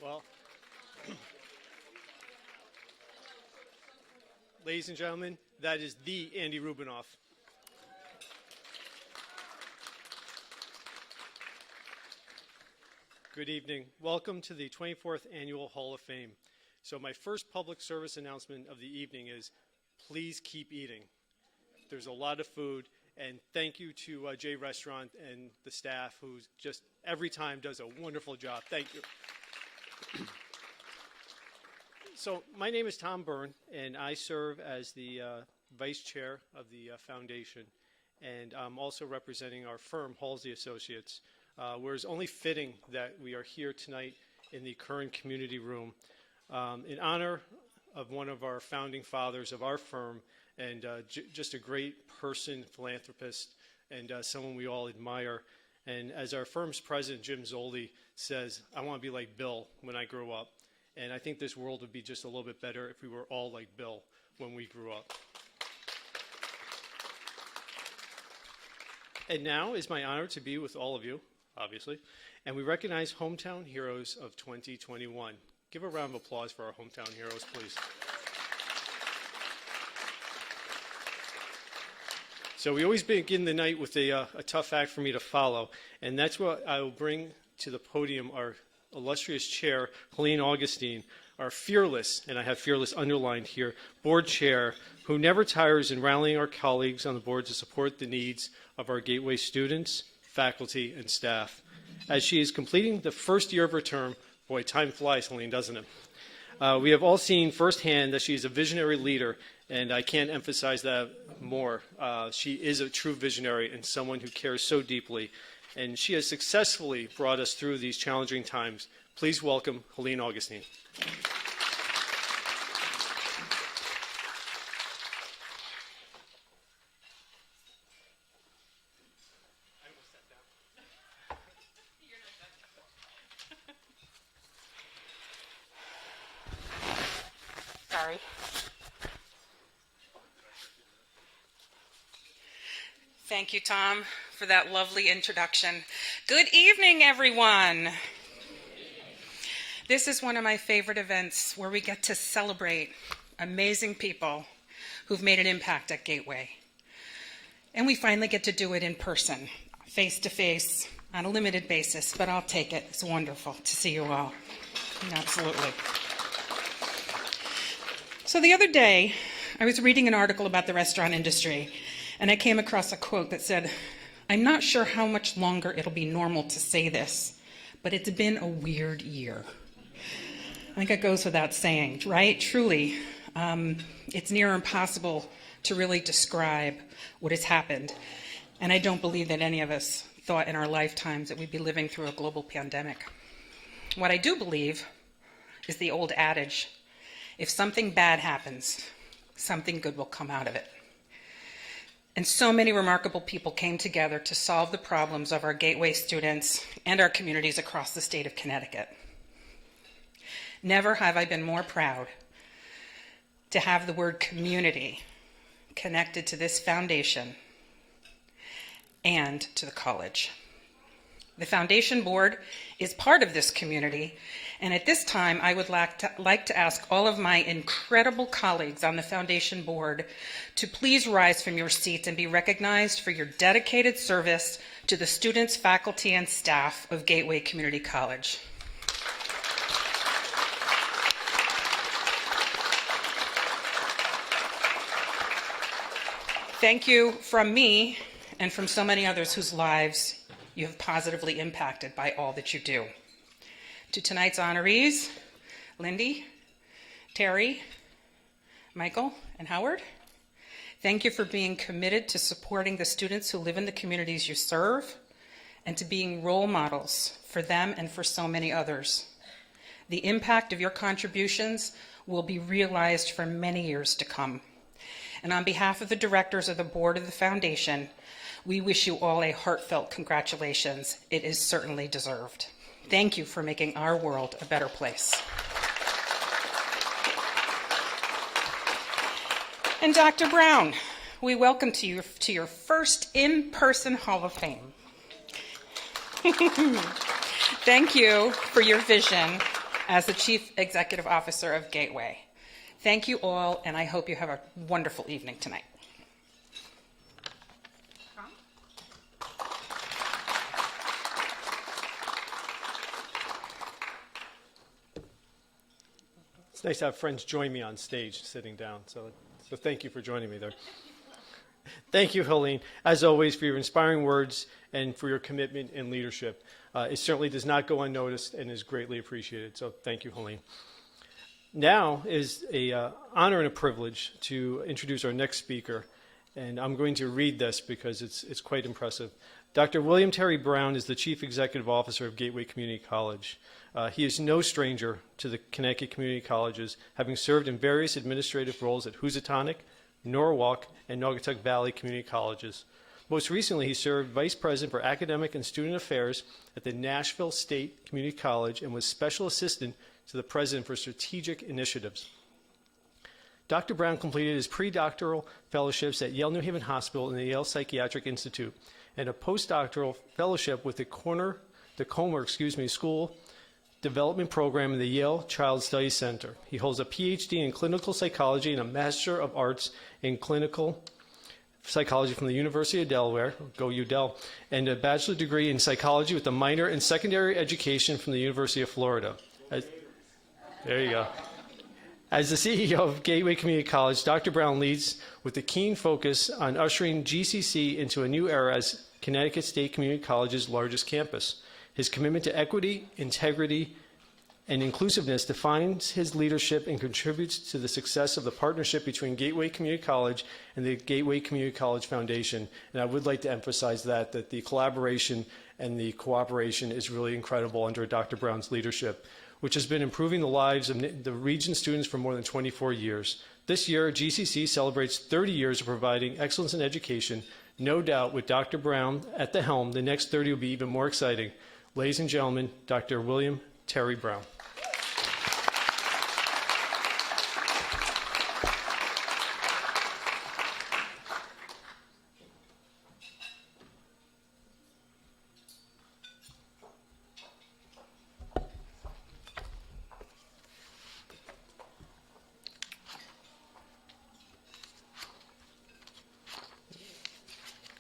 Well, ladies and gentlemen, that is the Andy Rubinoff. Good evening. Welcome to the 24th Annual Hall of Fame. So my first public service announcement of the evening is please keep eating. There's a lot of food, and thank you to J Restaurant and the staff who's just every time does a wonderful job. Thank you. So my name is Tom Byrne, and I serve as the vice chair of the foundation, and I'm also representing our firm, Halsey Associates, where it's only fitting that we are here tonight in the Curran Community Room in honor of one of our founding fathers of our firm, and just a great person, philanthropist, and someone we all admire. And as our firm's president, Jim Zoldi, says, I want to be like Bill when I grow up. And I think this world would be just a little bit better if we were all like Bill when we grew up. And now it's my honor to be with all of you, obviously, and we recognize Hometown Heroes of 2021. Give a round of applause for our Hometown Heroes, please. So we always begin the night with a tough act for me to follow, and that's what I will bring to the podium our illustrious chair, Helene Augustine, our fearless, and I have fearless underlined here, board chair, who never tires in rallying our colleagues on the board to support the needs of our Gateway students, faculty, and staff. As she is completing the first year of her term, boy, time flies, Helene, doesn't it? We have all seen firsthand that she is a visionary leader, and I can't emphasize that more. She is a true visionary and someone who cares so deeply, and she has successfully brought us through these challenging times. Please welcome Helene Augustine. Sorry. Thank you, Tom, for that lovely introduction. Good evening, everyone. This is one of my favorite events where we get to celebrate amazing people who've made an impact at Gateway. And we finally get to do it in person, face to face, on a limited basis, but I'll take it. It's wonderful to see you all. Absolutely. So the other day, I was reading an article about the restaurant industry, and I came across a quote that said, I'm not sure how much longer it'll be normal to say this, but it's been a weird year. I think it goes without saying, right? Truly, it's near impossible to really describe what has happened. And I don't believe that any of us thought in our lifetimes that we'd be living through a global pandemic. What I do believe is the old adage, if something bad happens, something good will come out of it. And so many remarkable people came together to solve the problems of our Gateway students and our communities across the state of Connecticut. Never have I been more proud to have the word community connected to this foundation and to the college. The foundation board is part of this community, and at this time I would like to ask all of my incredible colleagues on the foundation board to please rise from your seats and be recognized for your dedicated service to the students, faculty, and staff of Gateway Community College. Thank you from me and from so many others whose lives you have positively impacted by all that you do. To tonight's honorees, Lindy, Terry, Michael, and Howard, thank you for being committed to supporting the students who live in the communities you serve and to being role models for them and for so many others. The impact of your contributions will be realized for many years to come. And on behalf of the directors of the board of the foundation, we wish you all a heartfelt congratulations. It is certainly deserved. Thank you for making our world a better place. And Dr. Brown, we welcome you to your first in-person Hall of Fame. Thank you for your vision as the Chief Executive Officer of Gateway. Thank you all, and I hope you have a wonderful evening tonight. It's nice to have friends join me on stage sitting down, so thank you for joining me there. Thank you, Helene, as always, for your inspiring words and for your commitment and leadership. It certainly does not go unnoticed and is greatly appreciated, so thank you, Helene. Now is an honor and a privilege to introduce our next speaker, and I'm going to read this because it's quite impressive. Dr. William Terry Brown is the Chief Executive Officer of Gateway Community College. He is no stranger to the Connecticut Community Colleges, having served in various administrative roles at Housatonic, Norwalk, and Naugatuck Valley Community Colleges. Most recently, he served Vice President for Academic and Student Affairs at the Nashville State Community College and was Special Assistant to the President for Strategic Initiatives. Dr. Brown completed his pre-doctoral fellowships at Yale New Haven Hospital and the Yale Psychiatric Institute, and a postdoctoral fellowship with the Comer School Development Program in the Yale Child Studies Center. He holds a PhD in clinical psychology and a Master of Arts in clinical psychology from the University of Delaware, go UDel, and a bachelor's degree in psychology with a minor in secondary education from the University of Florida. There you go. As the CEO of Gateway Community College, Dr. Brown leads with a keen focus on ushering GCC into a new era as Connecticut State Community College's largest campus. His commitment to equity, integrity, and inclusiveness defines his leadership and contributes to the success of the partnership between Gateway Community College and the Gateway Community College Foundation. And I would like to emphasize that the collaboration and the cooperation is really incredible under Dr. Brown's leadership, which has been improving the lives of the region students for more than 24 years. This year, GCC celebrates 30 years of providing excellence in education. No doubt, with Dr. Brown at the helm, the next 30 will be even more exciting. Ladies and gentlemen, Dr. William Terry Brown.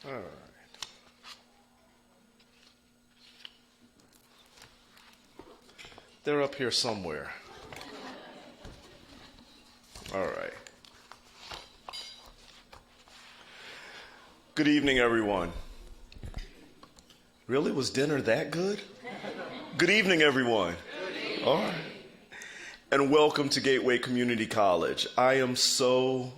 All right. They're up here somewhere. All right. Good evening, everyone. Really? Was dinner that good? Good evening, everyone. All right. And welcome to Gateway Community College. I am so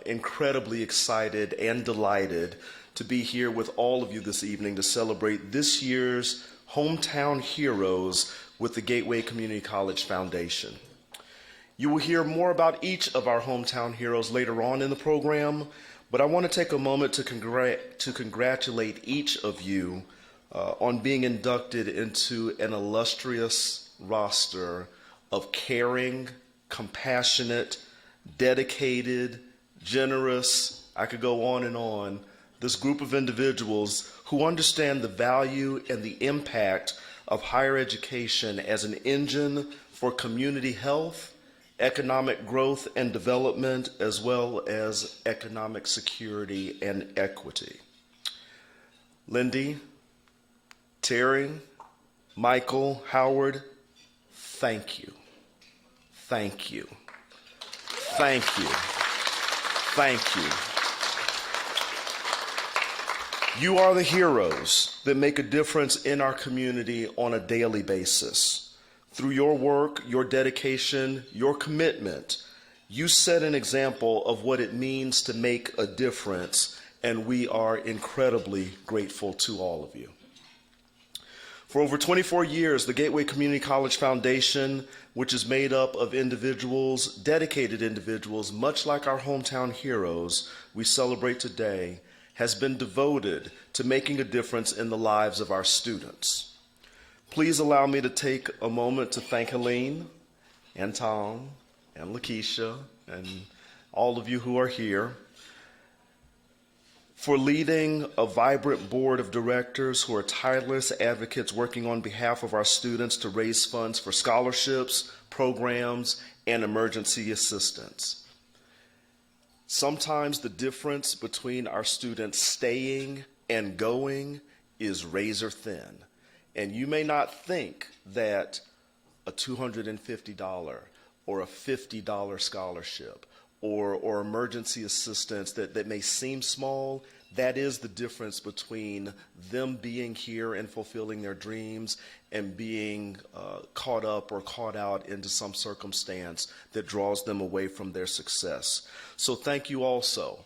incredibly excited and delighted to be here with all of you this evening to celebrate this year's Hometown Heroes with the Gateway Community College Foundation. You will hear more about each of our Hometown Heroes later on in the program, but I want to take a moment to congratulate each of you on being inducted into an illustrious roster of caring, compassionate, dedicated, generous, I could go on, this group of individuals who understand the value and the impact of higher education as an engine for community health, economic growth and development, as well as economic security and equity. Lindy, Terry, Michael, Howard, thank you. Thank you. Thank you. Thank you. You are the heroes that make a difference in our community on a daily basis. Through your work, your dedication, your commitment, you set an example of what it means to make a difference, and we are incredibly grateful to all of you. For over 24 years, the Gateway Community College Foundation, which is made up of individuals, dedicated individuals, much like our hometown heroes we celebrate today, has been devoted to making a difference in the lives of our students. Please allow me to take a moment to thank Helene and Tom and Lakeisha and all of you who are here. for leading a vibrant board of directors who are tireless advocates working on behalf of our students to raise funds for scholarships, programs, and emergency assistance. Sometimes the difference between our students staying and going is razor thin. And you may not think that a $250 or a $50 scholarship or emergency assistance that may seem small, that is the difference between them being here and fulfilling their dreams and being caught up or caught out into some circumstance that draws them away from their success. So thank you also.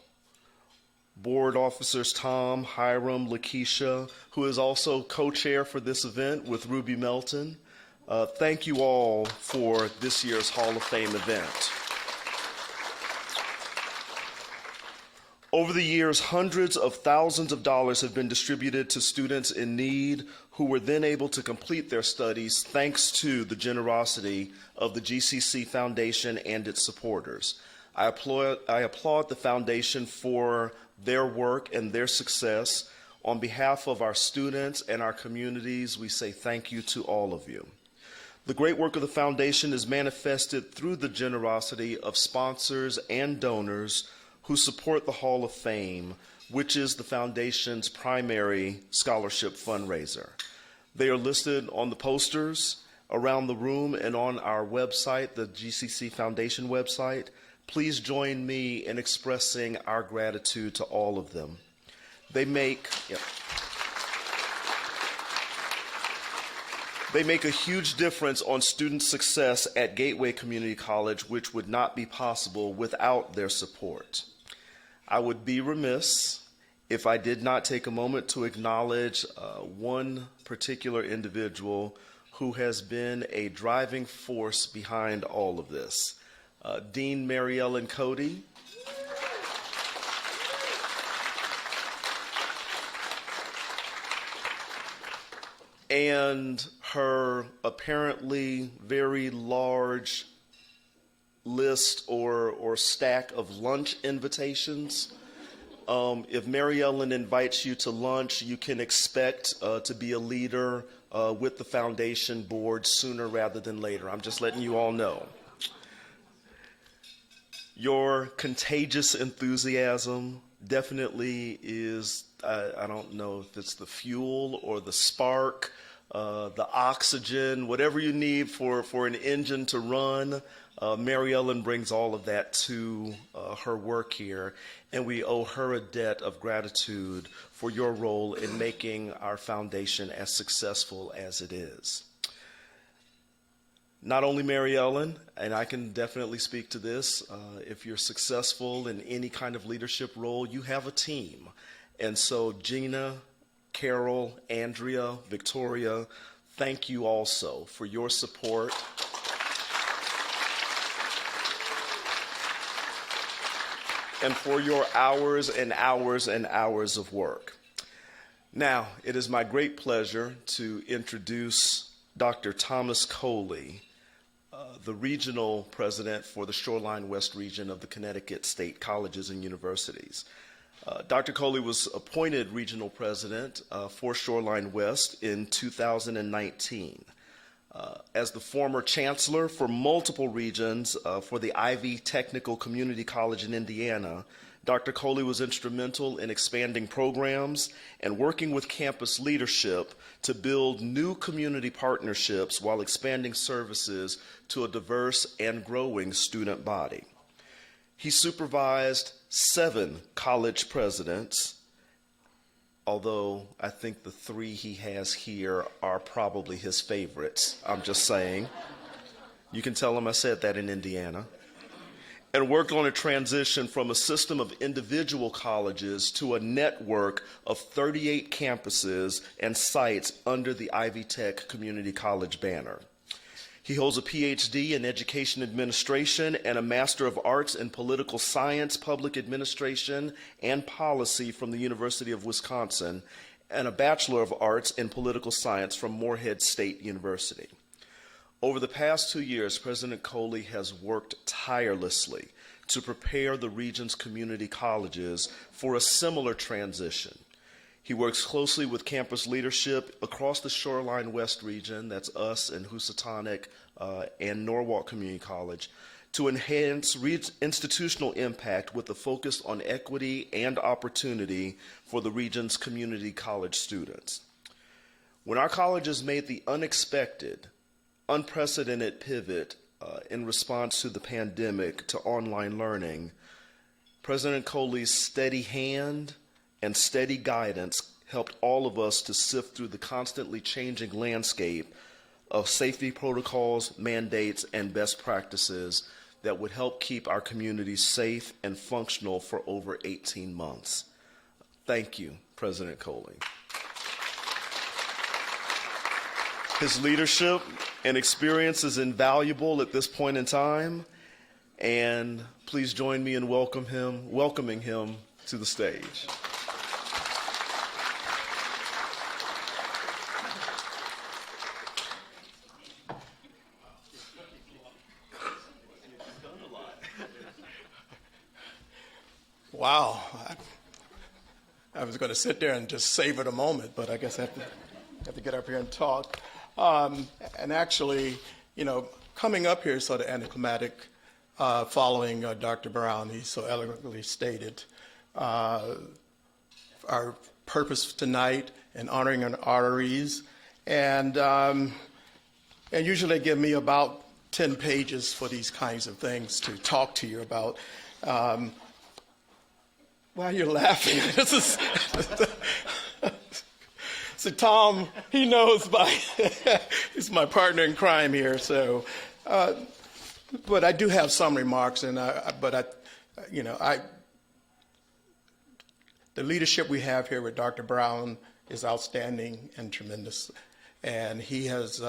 Board officers Tom, Hiram, Lakeisha, who is also co-chair for this event with Ruby Melton. Thank you all for this year's Hall of Fame event. Over the years, hundreds of thousands of dollars have been distributed to students in need who were then able to complete their studies thanks to the generosity of the GCC Foundation and its supporters. I applaud the foundation for their work and their success. On behalf of our students and our communities, we say thank you to all of you. The great work of the foundation is manifested through the generosity of sponsors and donors who support the Hall of Fame, which is the foundation's primary scholarship fundraiser. They are listed on the posters around the room and on our website, the GCC Foundation website. Please join me in expressing our gratitude to all of them. They make a huge difference on student success at Gateway Community College, which would not be possible without their support. I would be remiss if I did not take a moment to acknowledge one particular individual who has been a driving force behind all of this. Dean Mary Ellen Cody. And her apparently very large list or stack of lunch invitations. If Mary Ellen invites you to lunch, you can expect to be a leader with the foundation board sooner rather than later. I'm just letting you all know. Your contagious enthusiasm definitely is, I don't know if it's the fuel or the spark, the oxygen, whatever you need for an engine to run. Mary Ellen brings all of that to her work here, and we owe her a debt of gratitude for your role in making our foundation as successful as it is. Not only Mary Ellen, and I can definitely speak to this, if you're successful in any kind of leadership role, you have a team. And so Gina, Carol, Andrea, Victoria, thank you also for your support. And for your hours and hours and hours of work. Now, it is my great pleasure to introduce Dr. Thomas Coley, the regional president for the Shoreline West region of the Connecticut State Colleges and Universities. Dr. Coley was appointed regional president for Shoreline West in 2019. As the former chancellor for multiple regions for the Ivy Technical Community College in Indiana, Dr. Coley was instrumental in expanding programs and working with campus leadership to build new community partnerships while expanding services to a diverse and growing student body. He supervised 7 college presidents, although I think the 3 he has here are probably his favorites. I'm just saying. You can tell him I said that in Indiana. And worked on a transition from a system of individual colleges to a network of 38 campuses and sites under the Ivy Tech Community College banner. He holds a PhD in Education Administration and a Master of Arts in Political Science, Public Administration, and Policy from the University of Wisconsin, and a Bachelor of Arts in Political Science from Morehead State University. Over the past 2 years, President Coley has worked tirelessly to prepare the region's community colleges for a similar transition. He works closely with campus leadership across the Shoreline West region, that's us and Housatonic and Norwalk Community College, to enhance institutional impact with a focus on equity and opportunity for the region's community college students. When our colleges made the unexpected, unprecedented pivot in response to the pandemic to online learning, President Coley's steady hand and steady guidance helped all of us to sift through the constantly changing landscape of safety protocols, mandates, and best practices that would help keep our communities safe and functional for over 18 months. Thank you, President Coley. His leadership and experience is invaluable at this point in time, and please join me in welcoming him to the stage. Wow. I was going to sit there and just savor the moment, but I guess I have to get up here and talk. And actually, coming up here is sort of anticlimactic following Dr. Brown. He so eloquently stated our purpose tonight in honoring our honorees. And usually they give me about 10 pages for these kinds of things to talk to you about. Why are you laughing? This is so Tom, he knows he's my partner in crime here. So, but I do have some remarks, and the leadership we have here with Dr. Brown is outstanding and tremendous, and he has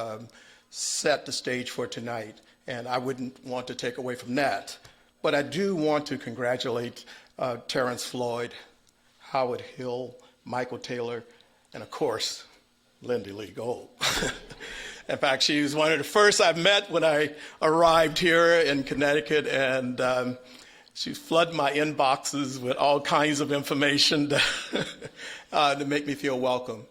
set the stage for tonight. And I wouldn't want to take away from that, but I do want to congratulate Terrence Floyd, Howard Hill, Michael Taylor, and of course, Lindy Lee Gold. In fact, she was one of the first I met when I arrived here in Connecticut, and she flooded my inboxes with all kinds of information to make me feel welcome.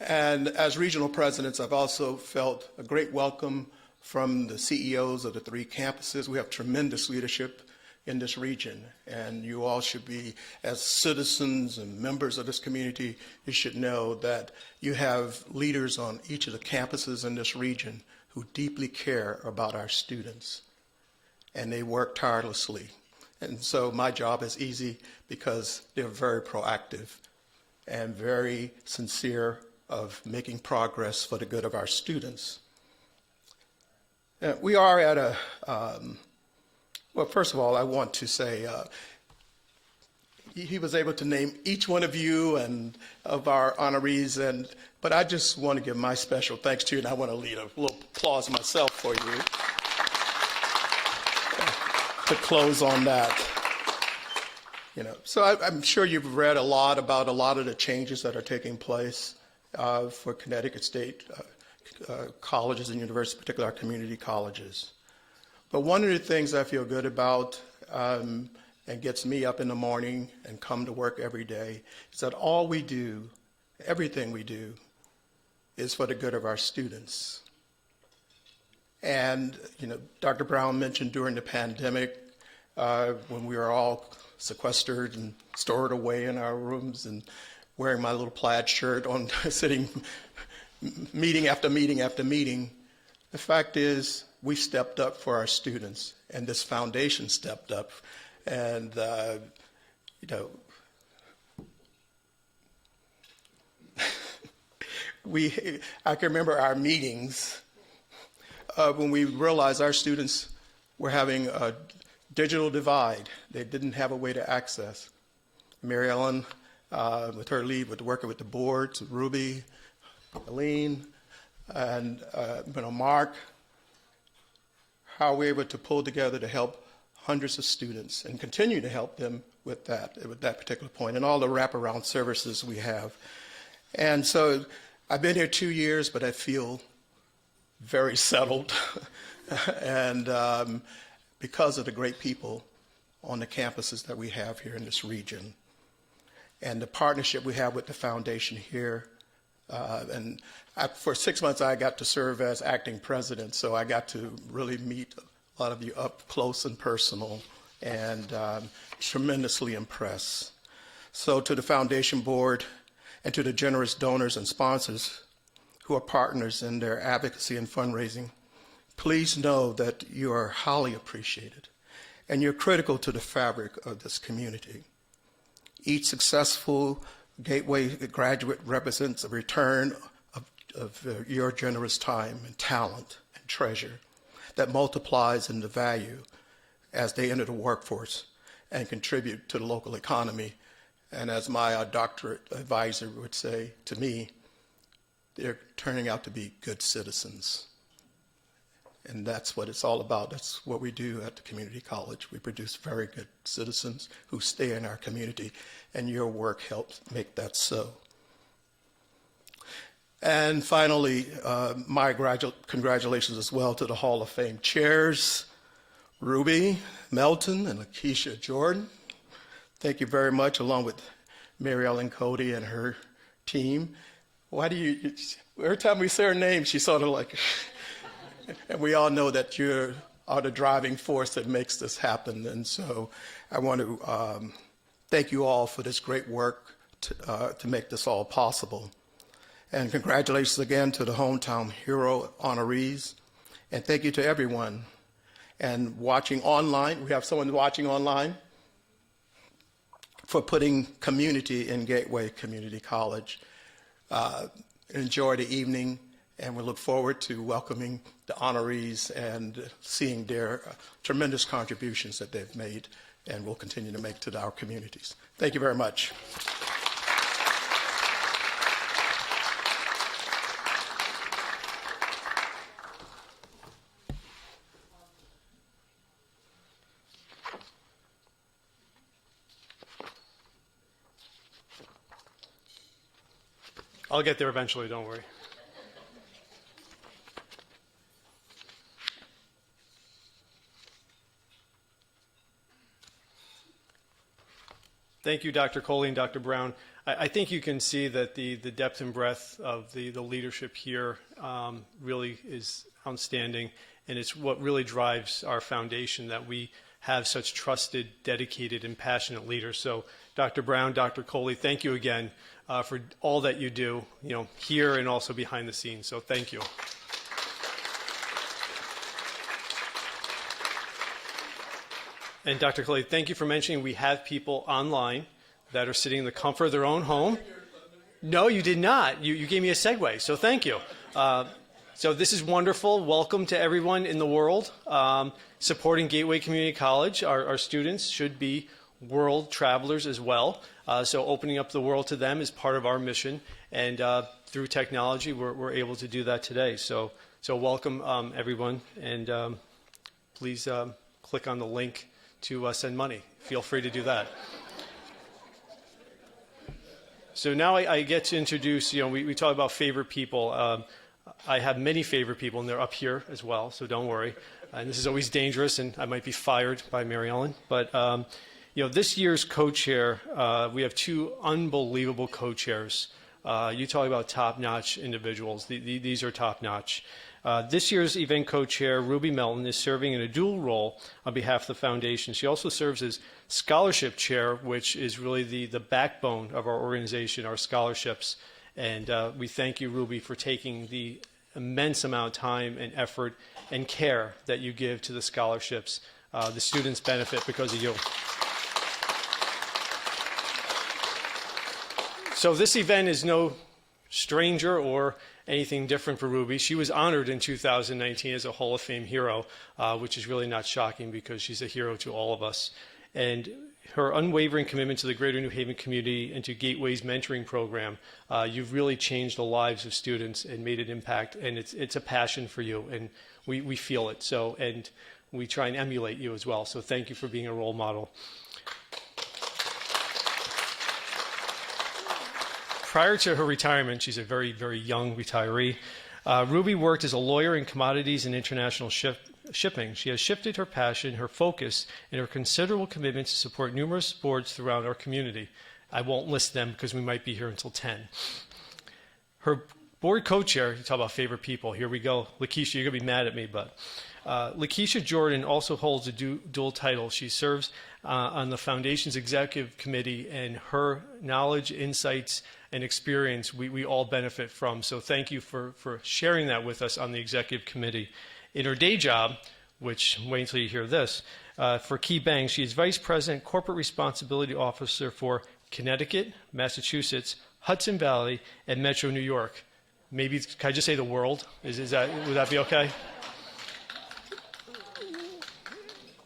And as regional presidents, I've also felt a great welcome from the CEOs of the 3 campuses. We have tremendous leadership in this region, and you all should be, as citizens and members of this community, you should know that you have leaders on each of the campuses in this region who deeply care about our students, and they work tirelessly. And so my job is easy because they're very proactive and very sincere of making progress for the good of our students. We are at a well, first of all, I want to say he was able to name each one of you and of our honorees, but I just want to give my special thanks to you, and I want to lead a little applause myself for you to close on that. So I'm sure you've read a lot about a lot of the changes that are taking place for Connecticut State colleges and universities, particularly our community colleges. But one of the things I feel good about and gets me up in the morning and come to work every day is that all we do, everything we do, is for the good of our students. And, Dr. Brown mentioned during the pandemic when we were all sequestered and stored away in our rooms and wearing my little plaid shirt on sitting meeting after meeting after meeting, the fact is, we stepped up for our students, and this foundation stepped up. And, I can remember our meetings when we realized our students were having a digital divide. They didn't have a way to access. Mary Ellen, with her lead, with working with the boards, Ruby, Aline, and Mark, how we're able to pull together to help hundreds of students and continue to help them with that particular point, and all the wraparound services we have. And so I've been here 2 years, but I feel very settled and because of the great people on the campuses that we have here in this region. And the partnership we have with the foundation here. For 6 months, I got to serve as acting president, so I got to really meet a lot of you up close and personal, and tremendously impressed. So to the foundation board and to the generous donors and sponsors who are partners in their advocacy and fundraising, please know that you are highly appreciated and you're critical to the fabric of this community. Each successful Gateway graduate represents a return of your generous time and talent and treasure that multiplies in the value as they enter the workforce and contribute to the local economy. And as my doctorate advisor would say to me, they're turning out to be good citizens. And that's what it's all about. That's what we do at the community college. We produce very good citizens who stay in our community, and your work helps make that so. And finally, my congratulations as well to the Hall of Fame chairs, Ruby Melton and Lakeisha Jordan. Thank you very much, along with Mary Ellen Cody and her team. Why do you, every time we say her name, she sort of like, and we all know that you are the driving force that makes this happen. And so I want to thank you all for this great work to make this all possible. And congratulations again to the Hometown Hero honorees. And thank you to everyone. And watching online, we have someone watching online, for putting community in Gateway Community College. Enjoy the evening, and we look forward to welcoming the honorees and seeing their tremendous contributions that they've made and will continue to make to our communities. Thank you very much. I'll get there eventually, don't worry. Thank you, Dr. Coley and Dr. Brown. I think you can see that the depth and breadth of the leadership here really is outstanding, and it's what really drives our foundation, that we have such trusted, dedicated, and passionate leaders. So Dr. Brown, Dr. Coley, thank you again for all that you do, here and also behind the scenes. So thank you. And Dr. Coley, thank you for mentioning we have people online that are sitting in the comfort of their own home. No, you did not. You gave me a segue, so thank you. So this is wonderful. Welcome to everyone in the world. Supporting Gateway Community College, our students should be world travelers as well. So opening up the world to them is part of our mission. And through technology, we're able to do that today. So welcome, everyone. And please click on the link to send money. Feel free to do that. So now I get to introduce, we talk about favorite people. I have many favorite people, and they're up here as well, so don't worry. And this is always dangerous, and I might be fired by Mary Ellen. But, this year's co-chair, we have two unbelievable co-chairs. You talk about top-notch individuals. These are top-notch. This year's event co-chair, Ruby Melton, is serving in a dual role on behalf of the foundation. She also serves as scholarship chair, which is really the backbone of our organization, our scholarships. And we thank you, Ruby, for taking the immense amount of time and effort and care that you give to the scholarships. The students benefit because of you. So this event is no stranger or anything different for Ruby. She was honored in 2019 as a Hall of Fame hero, which is really not shocking because she's a hero to all of us. And her unwavering commitment to the Greater New Haven community and to Gateway's mentoring program, you've really changed the lives of students and made an impact. And it's a passion for you, and we feel it. So, and we try and emulate you as well. So thank you for being a role model. Prior to her retirement, she's a very, very young retiree. Ruby worked as a lawyer in commodities and international shipping. She has shifted her passion, her focus, and her considerable commitment to support numerous boards throughout our community. I won't list them because we might be here until 10. Her board co-chair, you talk about favorite people, here we go. Lakeisha, you're going to be mad at me, but Lakeisha Jordan also holds a dual title. She serves on the Foundation's Executive Committee, and her knowledge, insights, and experience we all benefit from. So thank you for sharing that with us on the Executive Committee. In her day job, which wait until you hear this, for Key Bank, she is Vice President, Corporate Responsibility Officer for Connecticut, Massachusetts, Hudson Valley, and Metro New York. Maybe, can I just say the world? Would that be okay?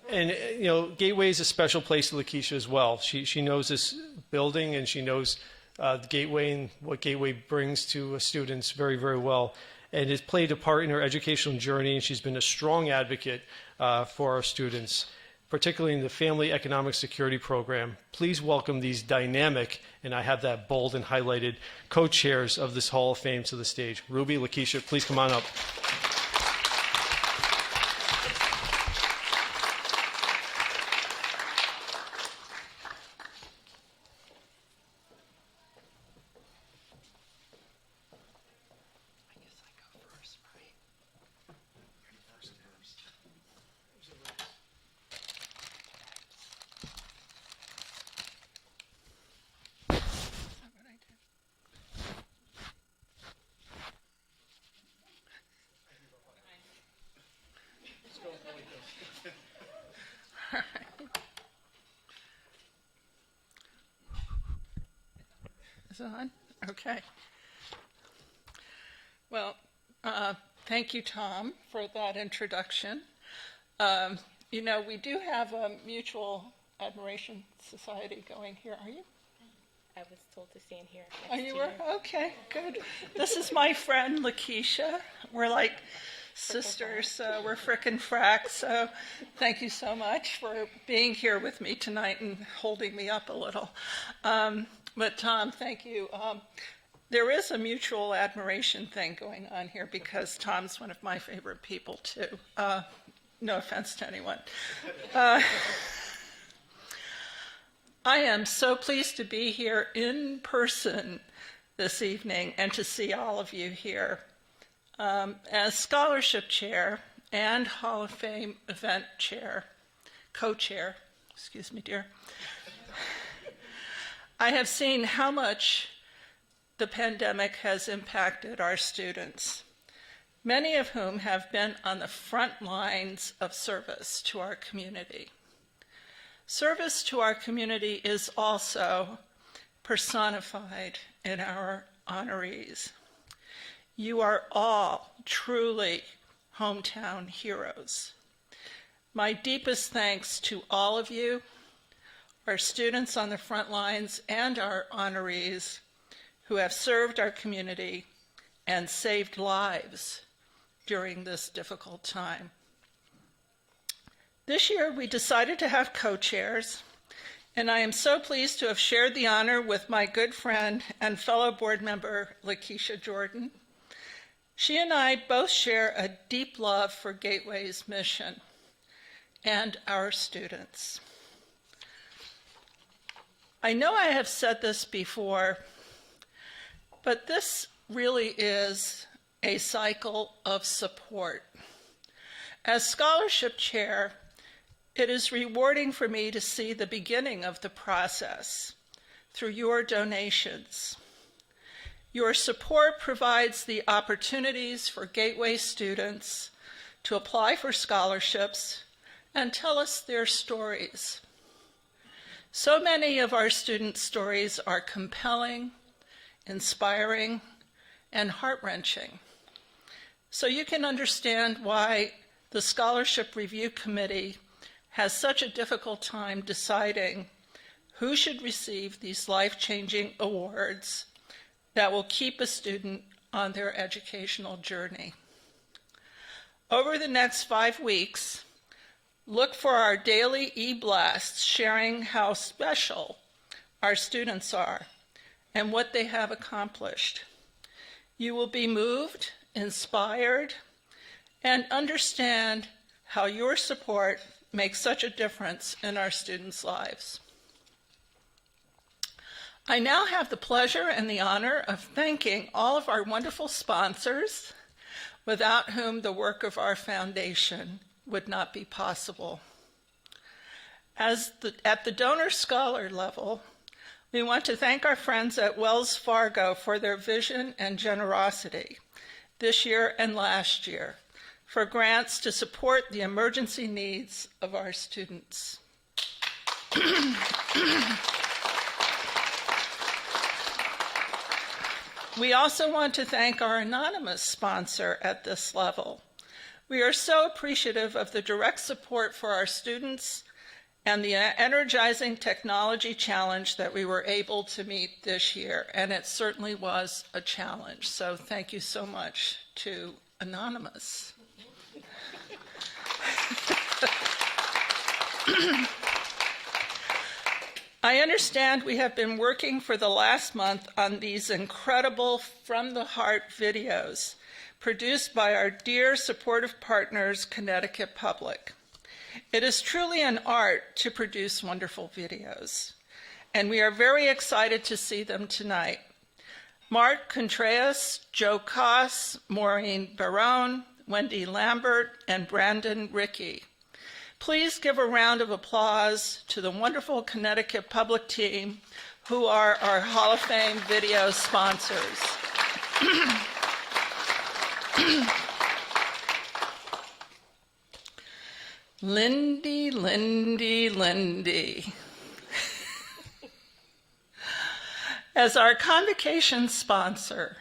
And, you know, Gateway is a special place to Lakeisha as well. She knows this building, and she knows the Gateway and what Gateway brings to students very, very well, and has played a part in her educational journey, and she's been a strong advocate for our students, particularly in the Family Economic Security Program. Please welcome these dynamic, and I have that bold and highlighted, co-chairs of this Hall of Fame to the stage. Ruby, Lakeisha, please come on up. Is it on? Okay. Well, thank you, Tom, for that introduction. You know, we do have a mutual admiration society going here. Are you? I was told to stand here. Oh, you were? Okay, good. This is my friend, Lakeisha. We're like sisters, so we're frickin' fracks. So thank you so much for being here with me tonight and holding me up a little. But Tom, thank you. There is a mutual admiration thing going on here because Tom's one of my favorite people too. No offense to anyone. I am so pleased to be here in person this evening and to see all of you here. As scholarship chair and Hall of Fame event chair, co-chair, excuse me, dear, I have seen how much the pandemic has impacted our students, many of whom have been on the front lines of service to our community. Service to our community is also personified in our honorees. You are all truly hometown heroes. My deepest thanks to all of you, our students on the front lines and our honorees who have served our community and saved lives during this difficult time. This year, we decided to have co-chairs, and I am so pleased to have shared the honor with my good friend and fellow board member, Lakeisha Jordan. She and I both share a deep love for Gateway's mission and our students. I know I have said this before, but this really is a cycle of support. As scholarship chair, it is rewarding for me to see the beginning of the process through your donations. Your support provides the opportunities for Gateway students to apply for scholarships and tell us their stories. So many of our student stories are compelling, inspiring, and heart-wrenching. So you can understand why the Scholarship Review Committee has such a difficult time deciding who should receive these life-changing awards that will keep a student on their educational journey. Over the next 5 weeks, look for our daily e-blasts sharing how special our students are and what they have accomplished. You will be moved, inspired, and understand how your support makes such a difference in our students' lives. I now have the pleasure and the honor of thanking all of our wonderful sponsors, without whom the work of our foundation would not be possible. At the donor-scholar level, we want to thank our friends at Wells Fargo for their vision and generosity this year and last year for grants to support the emergency needs of our students. We also want to thank our anonymous sponsor at this level. We are so appreciative of the direct support for our students and the energizing technology challenge that we were able to meet this year, and it certainly was a challenge. So thank you so much to Anonymous. I understand we have been working for the last month on these incredible From the Heart videos produced by our dear supportive partners, Connecticut Public. It is truly an art to produce wonderful videos, and we are very excited to see them tonight. Mark Contreras, Joe Koss, Maureen Barone, Wendy Lambert, and Brandon Rickey. Please give a round of applause to the wonderful Connecticut Public team who are our Hall of Fame video sponsors. Lindy, Lindy, Lindy. As our convocation sponsor,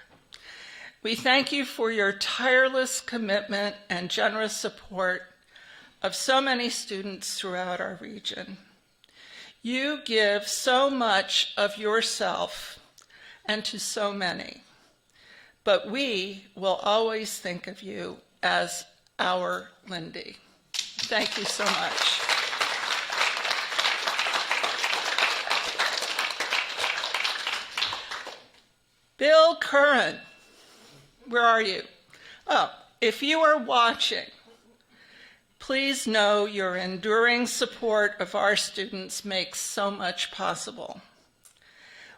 we thank you for your tireless commitment and generous support of so many students throughout our region. You give so much of yourself and to so many, but we will always think of you as our Lindy. Thank you so much. Bill Curran, where are you? Oh, if you are watching, please know your enduring support of our students makes so much possible.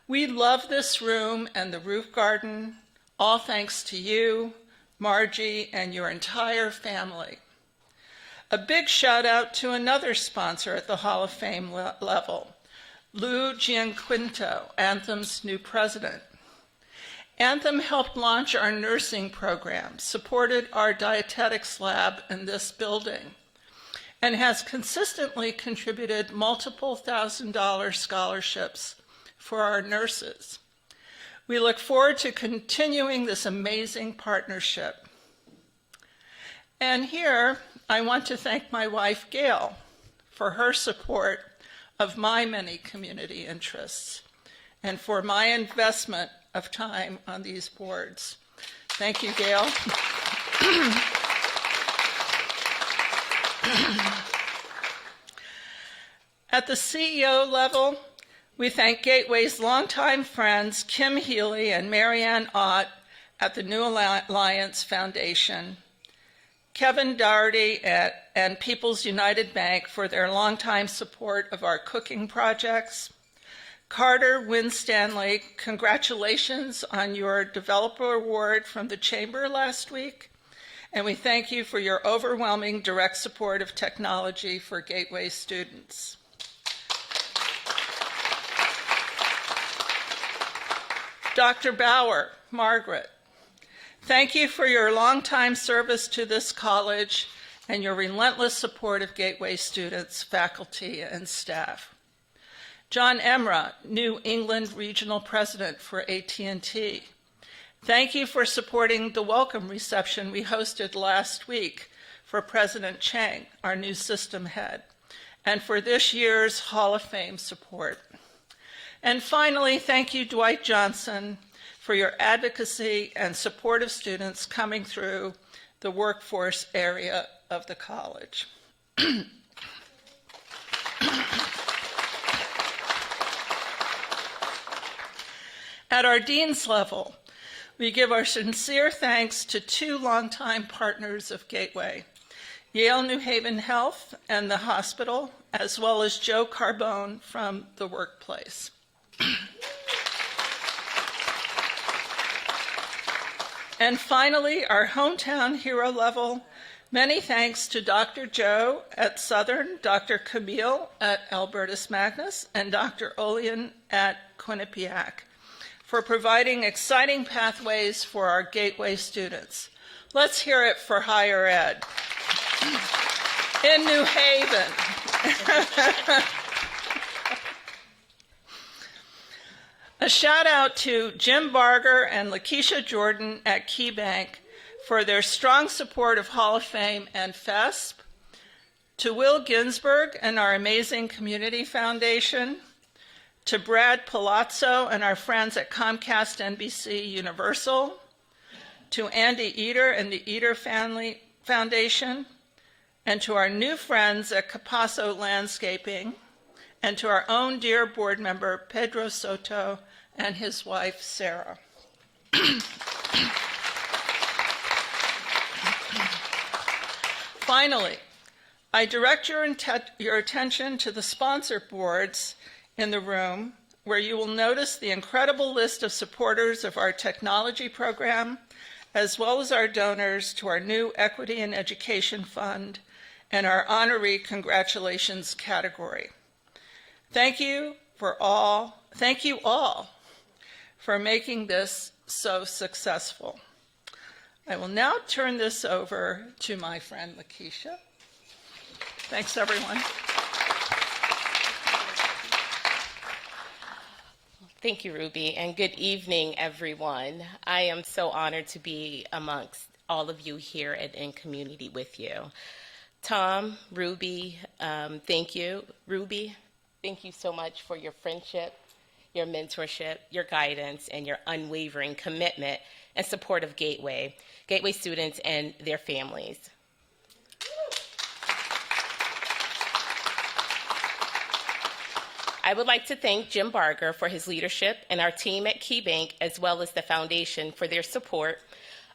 We love this room and the roof garden, all thanks to you, Margie, and your entire family. A big shout out to another sponsor at the Hall of Fame level, Lou Gianquinto, Anthem's new president. Anthem helped launch our nursing program, supported our dietetics lab in this building, and has consistently contributed multiple $1,000 scholarships for our nurses. We look forward to continuing this amazing partnership. And here, I want to thank my wife, Gail, for her support of my many community interests and for my investment of time on these boards. Thank you, Gail. At the CEO level, we thank Gateway's longtime friends, Kim Healy and Marianne Ott at the New Alliance Foundation, Kevin Doherty and People's United Bank for their longtime support of our cooking projects. Carter Winstanley, congratulations on your Developer Award from the Chamber last week, and we thank you for your overwhelming direct support of technology for Gateway students. Dr. Bauer, Margaret, thank you for your longtime service to this college and your relentless support of Gateway students, faculty, and staff. John Emra, New England Regional President for AT&T. Thank you for supporting the welcome reception we hosted last week for President Chang, our new system head, and for this year's Hall of Fame support. And finally, thank you, Dwight Johnson, for your advocacy and support of students coming through the workforce area of the college. At our dean's level, we give our sincere thanks to two longtime partners of Gateway, Yale New Haven Health and the hospital, as well as Joe Carbone from the workplace. And finally, our hometown hero level, many thanks to Dr. Joe at Southern, Dr. Camille at Albertus Magnus, and Dr. Olian at Quinnipiac for providing exciting pathways for our Gateway students. Let's hear it for higher ed. In New Haven. A shout out to Jim Barger and Lakeisha Jordan at KeyBank for their strong support of Hall of Fame and FESP, to Will Ginsberg and our amazing Community Foundation, to Brad Palazzo and our friends at Comcast NBC Universal, to Andy Eater and the Eater Family Foundation, and to our new friends at Capasso Landscaping, and to our own dear board member, Pedro Soto, and his wife, Sarah. Finally, I direct your attention to the sponsor boards in the room, where you will notice the incredible list of supporters of our technology program, as well as our donors to our new Equity in Education Fund and our honoree congratulations category. Thank you all for making this so successful. I will now turn this over to my friend Lakeisha. Thanks, everyone. Thank you, Ruby, and good evening, everyone. I am so honored to be amongst all of you here and in community with you. Tom, Ruby, thank you. Ruby, thank you so much for your friendship, your mentorship, your guidance, and your unwavering commitment and support of Gateway students and their families. I would like to thank Jim Barger for his leadership and our team at KeyBank, as well as the foundation for their support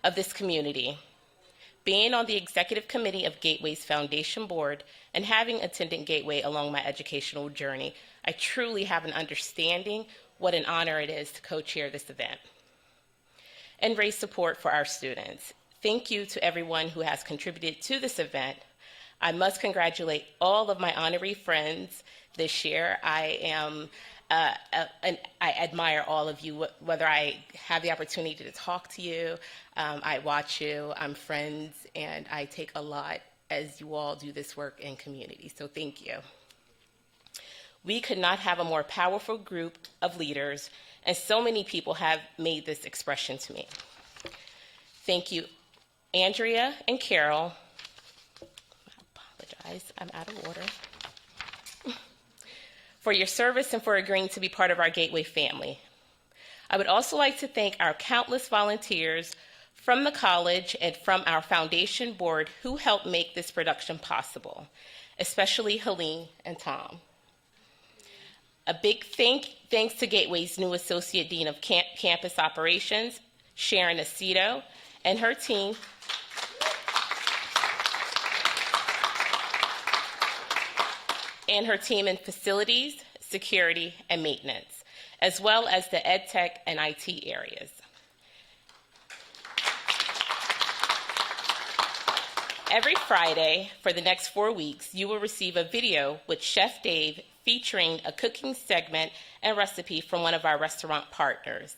of this community. Being on the executive committee of Gateway's foundation board and having attended Gateway along my educational journey, I truly have an understanding what an honor it is to co-chair this event and raise support for our students. Thank you to everyone who has contributed to this event. I must congratulate all of my honoree friends this year. I admire all of you, whether I have the opportunity to talk to you, I watch you, I'm friends, and I take a lot as you all do this work in community, so thank you. We could not have a more powerful group of leaders, and so many people have made this expression to me. Thank you, Andrea and Carol. I apologize, I'm out of order. For your service and for agreeing to be part of our Gateway family. I would also like to thank our countless volunteers from the college and from our foundation board who helped make this production possible, especially Helene and Tom. A big thanks to Gateway's new Associate Dean of Campus Operations, Sharon Aceto, and her team in facilities, security, and maintenance, as well as the ed tech and IT areas. Every Friday for the next 4 weeks, you will receive a video with Chef Dave featuring a cooking segment and recipe from one of our restaurant partners.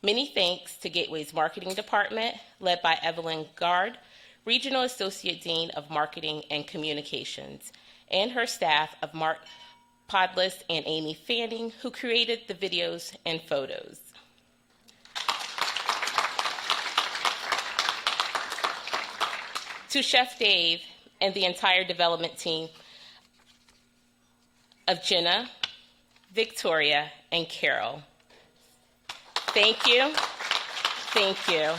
Many thanks to Gateway's marketing department, led by Evelyn Gard, Regional Associate Dean of Marketing and Communications, and her staff of Mark Podless and Amy Fanning, who created the videos and photos. To Chef Dave and the entire development team of Jenna, Victoria, and Carol, thank you, thank you,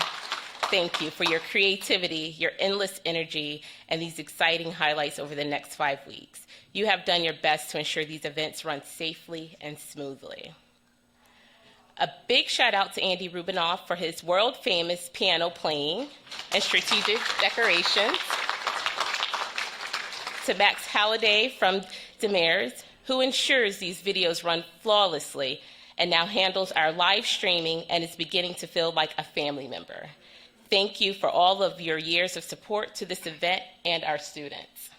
thank you for your creativity, your endless energy, and these exciting highlights over the next 5 weeks. You have done your best to ensure these events run safely and smoothly. A big shout out to Andy Rubinoff for his world famous piano playing and strategic decorations. to Max Halliday from Demers, who ensures these videos run flawlessly and now handles our live streaming and is beginning to feel like a family member. Thank you for all of your years of support to this event and our students.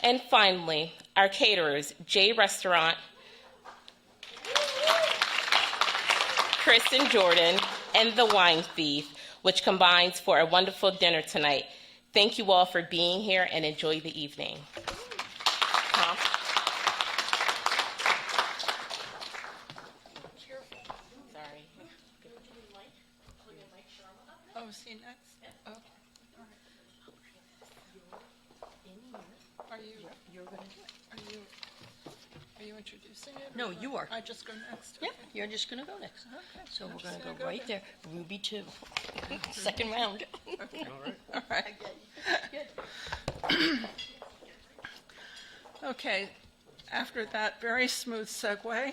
And finally, our caterers, J Restaurant, Chris and Jordan, and The Wine Thief, which combines for a wonderful dinner tonight. Thank you all for being here and enjoy the evening. Tom? Sorry. Oh, is he next? Okay. All right. Are you introducing it? No, you are. I just go next? Yep, you're just going to go next. Okay. So we're going to gonna go go right there. there. Ruby 2. Second round. All right. Okay, after that very smooth segue,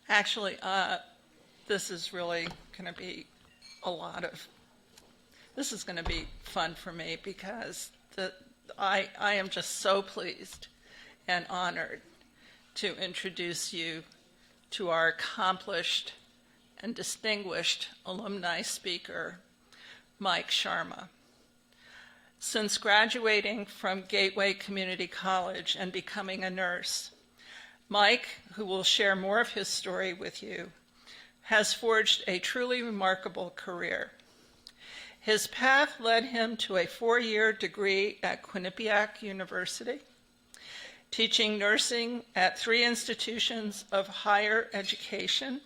actually, this is really going to be this is going to be fun for me because I am just so pleased and honored to introduce you to our accomplished and distinguished alumni speaker, Mike Sharma. Since graduating from Gateway Community College and becoming a nurse, Mike, who will share more of his story with you, has forged a truly remarkable career. His path led him to a 4-year degree at Quinnipiac University, teaching nursing at 3 institutions of higher education,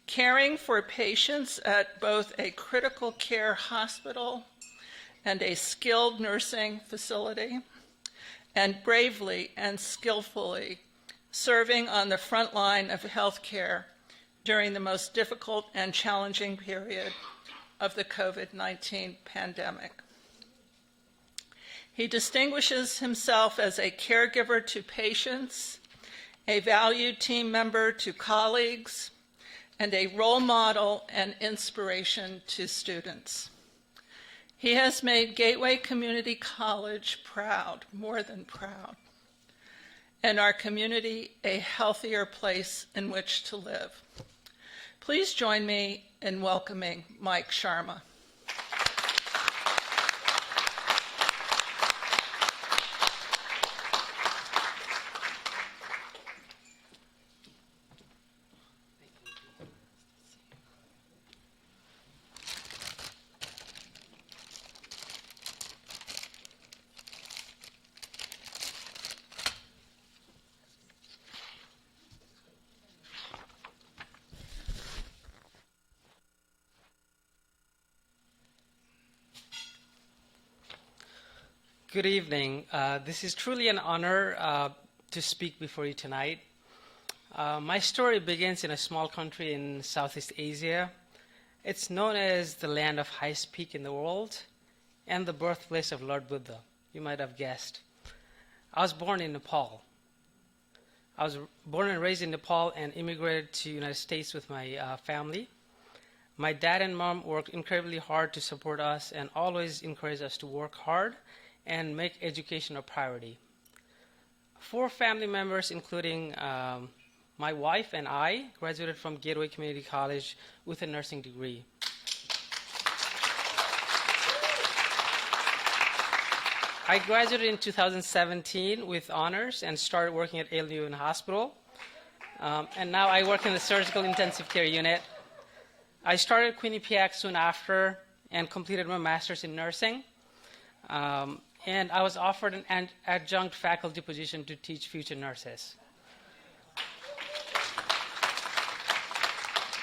caring for patients at both a critical care hospital and a skilled nursing facility, and bravely and skillfully serving on the front line of healthcare during the most difficult and challenging period of the COVID-19 pandemic. He distinguishes himself as a caregiver to patients, a valued team member to colleagues, and a role model and inspiration to students. He has made Gateway Community College proud, more than proud, and our community a healthier place in which to live. Please join me in welcoming Mike Sharma. Good evening. This is truly an honor to speak before you tonight. My story begins in a small country in Southeast Asia. It's known as the land of highest peak in the world and the birthplace of Lord Buddha. You might have guessed. I was born in Nepal. I was born and raised in Nepal and immigrated to the United States with my family. My dad and mom worked incredibly hard to support us and always encouraged us to work hard and make education a priority. 4 family members, including my wife and I, graduated from Gateway Community College with a nursing degree. I graduated in 2017 with honors and started working at Yale New Haven Hospital. And now I work in the surgical intensive care unit. I started Quinnipiac soon after and completed my master's in nursing. And I was offered an adjunct faculty position to teach future nurses.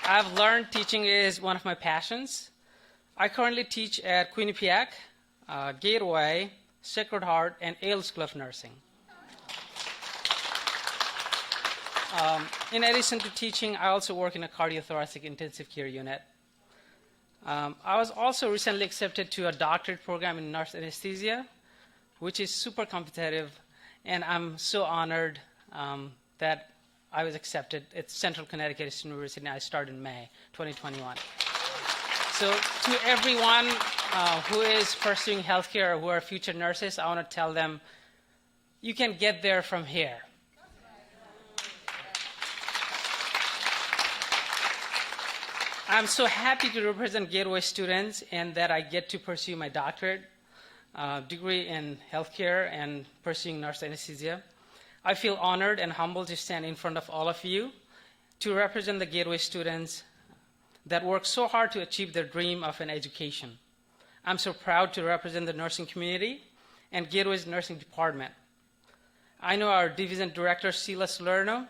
I've learned teaching is one of my passions. I currently teach at Quinnipiac, Gateway, Sacred Heart, and Yale School of Nursing. In addition to teaching, I also work in a cardiothoracic intensive care unit. I was also recently accepted to a doctorate program in nurse anesthesia, which is super competitive, and I'm so honored that I was accepted at Central Connecticut State University, and I started in May 2021. So to everyone who is pursuing healthcare or who are future nurses, I want to tell them, you can get there from here. I'm so happy to represent Gateway students and that I get to pursue my doctorate degree in healthcare and pursuing nurse anesthesia. I feel honored and humbled to stand in front of all of you to represent the Gateway students that work so hard to achieve their dream of an education. I'm so proud to represent the nursing community and Gateway's nursing department. I know our division director, Sheila Salerno,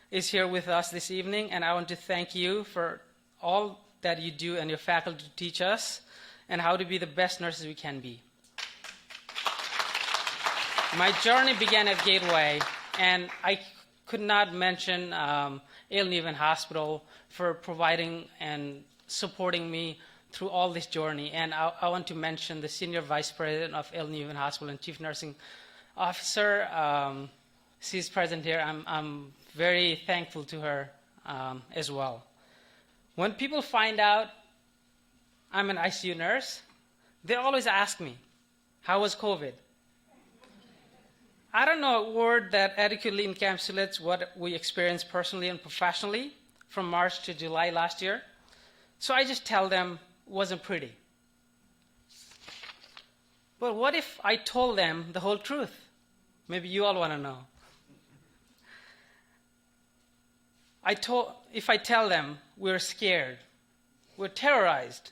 is here with us this evening, and I want to thank you for all that you do and your faculty to teach us and how to be the best nurses we can be. My journey began at Gateway, and I could not mention Ale Neven Hospital for providing and supporting me through all this journey. And I want to mention the Senior Vice President of Ale Neven Hospital and Chief Nursing Officer. She's present here. I'm very thankful to her as well. When people find out I'm an ICU nurse, they always ask me, how was COVID? I don't know a word that adequately encapsulates what we experienced personally and professionally from March to July last year. So I just tell them it wasn't pretty. But what if I told them the whole truth? Maybe you all want to know. If I tell them we're scared, we're terrorized,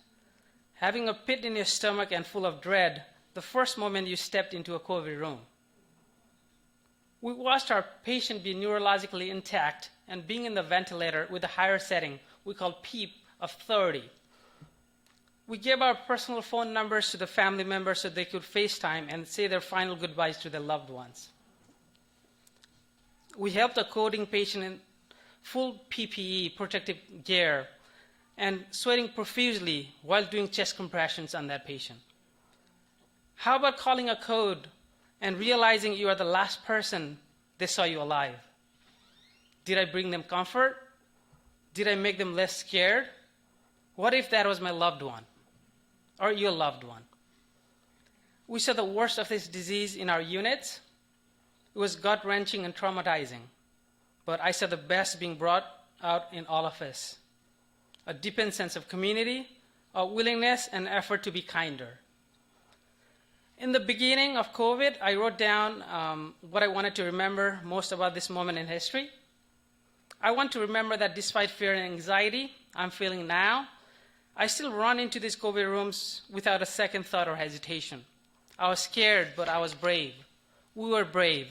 having a pit in your stomach and full of dread the first moment you stepped into a COVID room. We watched our patient be neurologically intact and being in the ventilator with a higher setting we call PEEP of 30. We gave our personal phone numbers to the family members so they could FaceTime and say their final goodbyes to their loved ones. We helped a coding patient in full PPE, protective gear, and sweating profusely while doing chest compressions on that patient. How about calling a code and realizing you are the last person they saw you alive? Did I bring them comfort? Did I make them less scared? What if that was my loved one or your loved one? We saw the worst of this disease in our units. It was gut-wrenching and traumatizing, but I saw the best being brought out in all of us. A deepened sense of community, a willingness and effort to be kinder. In the beginning of COVID, I wrote down what I wanted to remember most about this moment in history. I want to remember that despite fear and anxiety I'm feeling now, I still run into these COVID rooms without a second thought or hesitation. I was scared, but I was brave. We were brave.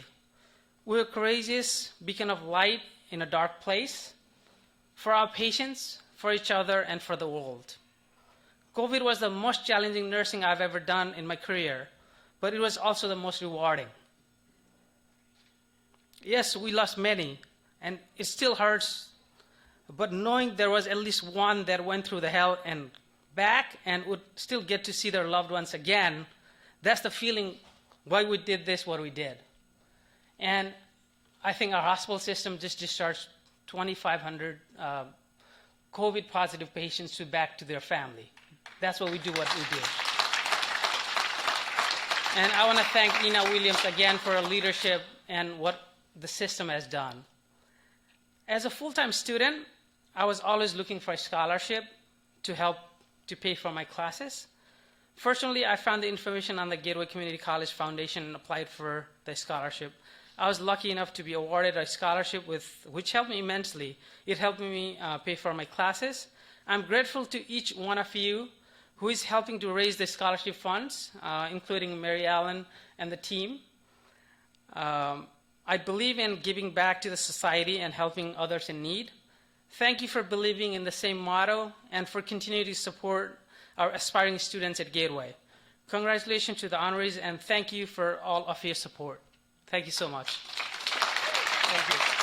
We were courageous, beacon of light in a dark place, for our patients, for each other, and for the world. COVID was the most challenging nursing I've ever done in my career, but it was also the most rewarding. Yes, we lost many, and it still hurts, but knowing there was at least one that went through the hell and back and would still get to see their loved ones again, that's the feeling why we did this, what we did. And I think our hospital system just discharged 2,500 COVID-positive patients back to their family. That's what we do, what we do. And I want to thank Ina Williams again for her leadership and what the system has done. As a full-time student, I was always looking for a scholarship to help to pay for my classes. Fortunately, I found the information on the Gateway Community College Foundation and applied for the scholarship. I was lucky enough to be awarded a scholarship which helped me immensely. It helped me pay for my classes. I'm grateful to each one of you who is helping to raise the scholarship funds, including Mary Ellen and the team. I believe in giving back to the society and helping others in need. Thank you for believing in the same motto and for continuing to support our aspiring students at Gateway. Congratulations to the honorees, and thank you for all of your support. Thank you so much. Thank you.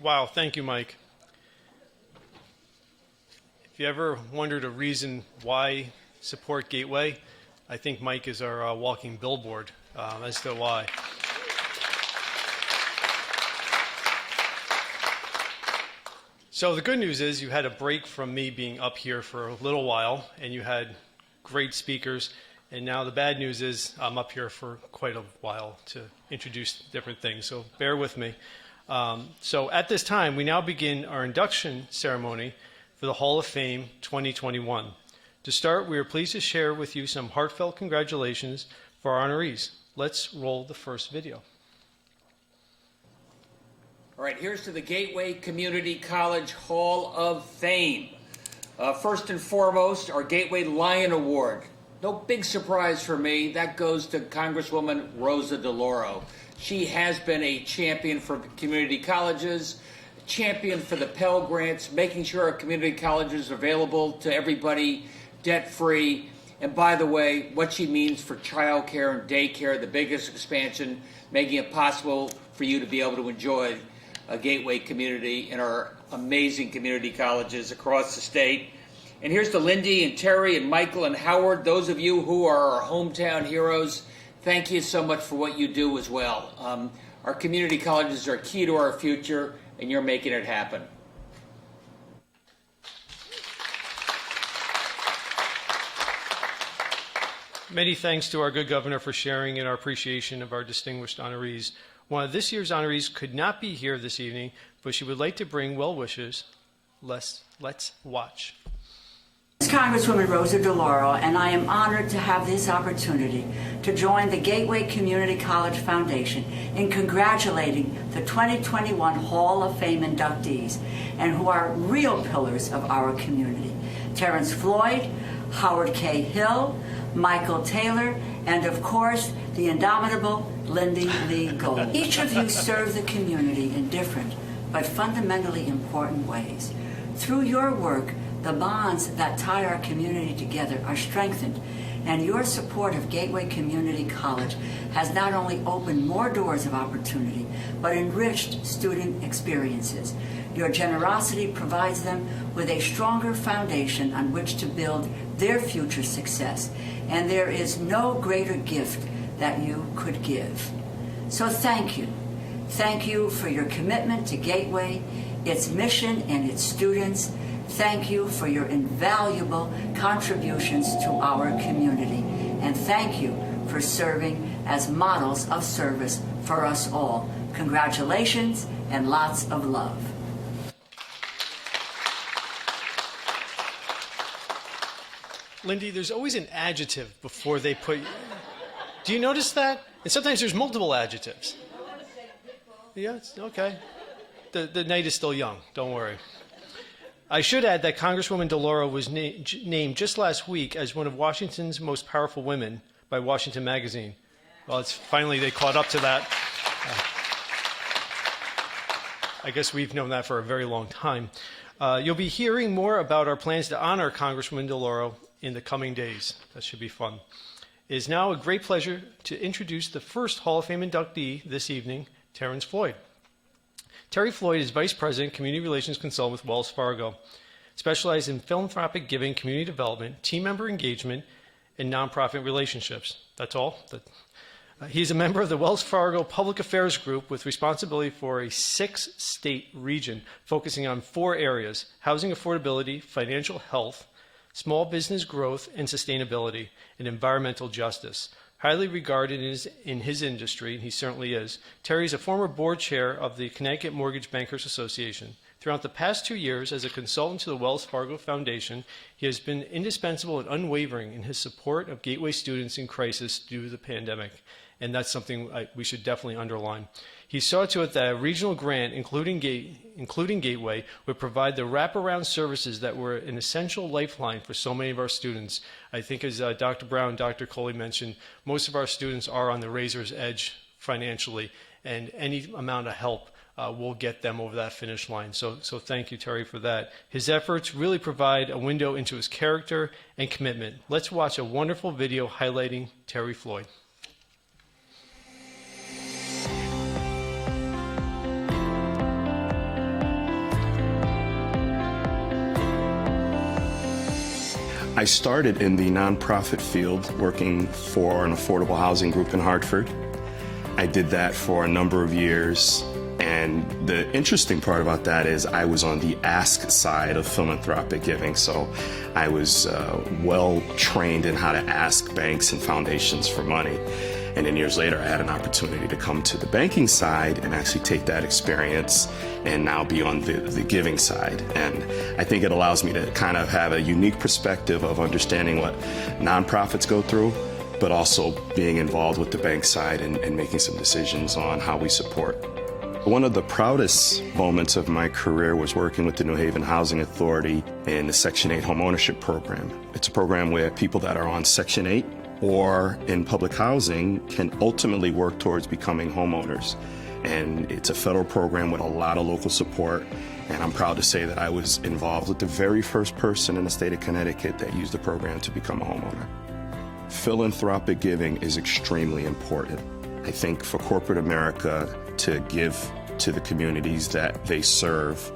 Wow, thank you, Mike. If you ever wondered a reason why support Gateway, I think Mike is our walking billboard as to why. So the good news is you had a break from me being up here for a little while, and you had great speakers. And now the bad news is I'm up here for quite a while to introduce different things. So bear with me. So at this time, we now begin our induction ceremony for the Hall of Fame 2021. To start, we are pleased to share with you some heartfelt congratulations for our honorees. Let's roll the first video. All right, here's to the Gateway Community College Hall of Fame. First and foremost, our Gateway Lion Award. No big surprise for me. That goes to Congresswoman Rosa DeLauro. She has been a champion for community colleges, champion for the Pell Grants, making sure our community colleges are available to everybody, debt-free. And by the way, what she means for childcare and daycare, the biggest expansion, making it possible for you to be able to enjoy a Gateway community in our amazing community colleges across the state. And here's to Lindy and Terry and Michael and Howard, those of you who are our hometown heroes. Thank you so much for what you do as well. Our community colleges are key to our future, and you're making it happen. Many thanks to our good governor for sharing in our appreciation of our distinguished honorees. One of this year's honorees could not be here this evening, but she would like to bring well wishes. Let's watch. Congresswoman Rosa DeLauro, and I am honored to have this opportunity to join the Gateway Community College Foundation in congratulating the 2021 Hall of Fame inductees and who are real pillars of our community. Terrence Floyd, Howard K. Hill, Michael Taylor, and of course, the indomitable Lindy Lee Gold. Each of you serve the community in different but fundamentally important ways. Through your work, the bonds that tie our community together are strengthened, and your support of Gateway Community College has not only opened more doors of opportunity, but enriched student experiences. Your generosity provides them with a stronger foundation on which to build their future success, and there is no greater gift that you could give. So thank you. Thank you for your commitment to Gateway, its mission, and its students. Thank you for your invaluable contributions to our community. And thank you for serving as models of service for us all. Congratulations and lots of love. Lindy, there's always an adjective before they put... Do you notice that? And sometimes there's multiple adjectives. Yeah, it's okay. The night is still young. Don't worry. I should add that Congresswoman DeLauro was named just last week as one of Washington's most powerful women by Washington Magazine. Well, it's finally they caught up to that. I guess we've known that for a very long time. You'll be hearing more about our plans to honor Congresswoman DeLauro in the coming days. That should be fun. It is now a great pleasure to introduce the first Hall of Fame inductee this evening, Terrence Floyd. Terry Floyd is Vice President, Community Relations Consultant with Wells Fargo, specialized in philanthropic giving, community development, team member engagement, and nonprofit relationships. That's all. He's a member of the Wells Fargo Public Affairs Group with responsibility for a 6-state region focusing on 4 areas: housing affordability, financial health, small business growth and sustainability, and environmental justice. Highly regarded in his industry, he certainly is, Terry is a former board chair of the Connecticut Mortgage Bankers Association. Throughout the past 2 years as a consultant to the Wells Fargo Foundation, he has been indispensable and unwavering in his support of Gateway students in crisis due to the pandemic. And that's something we should definitely underline. He saw to it that a regional grant, including Gateway, would provide the wraparound services that were an essential lifeline for so many of our students. I think as Dr. Brown and Dr. Coley mentioned, most of our students are on the razor's edge financially, and any amount of help will get them over that finish line. So thank you, Terry, for that. His efforts really provide a window into his character and commitment. Let's watch a wonderful video highlighting Terry Floyd. I started in the nonprofit field working for an affordable housing group in Hartford. I did that for a number of years. And the interesting part about that is I was on the ask side of philanthropic giving. So I was well trained in how to ask banks and foundations for money. And then years later, I had an opportunity to come to the banking side and actually take that experience and now be on the giving side. And I think it allows me to kind of have a unique perspective of understanding what nonprofits go through, but also being involved with the bank side and making some decisions on how we support. One of the proudest moments of my career was working with the New Haven Housing Authority in the Section 8 homeownership program. It's a program where people that are on Section 8 or in public housing can ultimately work towards becoming homeowners. And it's a federal program with a lot of local support. And I'm proud to say that I was involved with the very first person in the state of Connecticut that used the program to become a homeowner. Philanthropic giving is extremely important. I think for corporate America to give to the communities that they serve,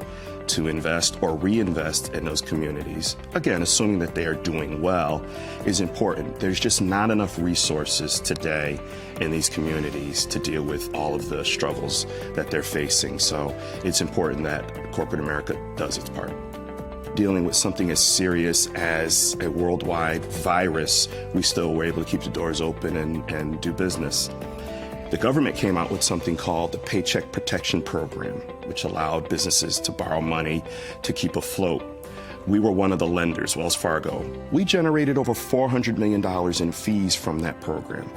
to invest or reinvest in those communities, again, assuming that they are doing well, is important. There's just not enough resources today in these communities to deal with all of the struggles that they're facing. So it's important that corporate America does its part. Dealing with something as serious as a worldwide virus, we still were able to keep the doors open and do business. The government came out with something called the Paycheck Protection Program, which allowed businesses to borrow money to keep afloat. We were one of the lenders, Wells Fargo. We generated over $400 million in fees from that program.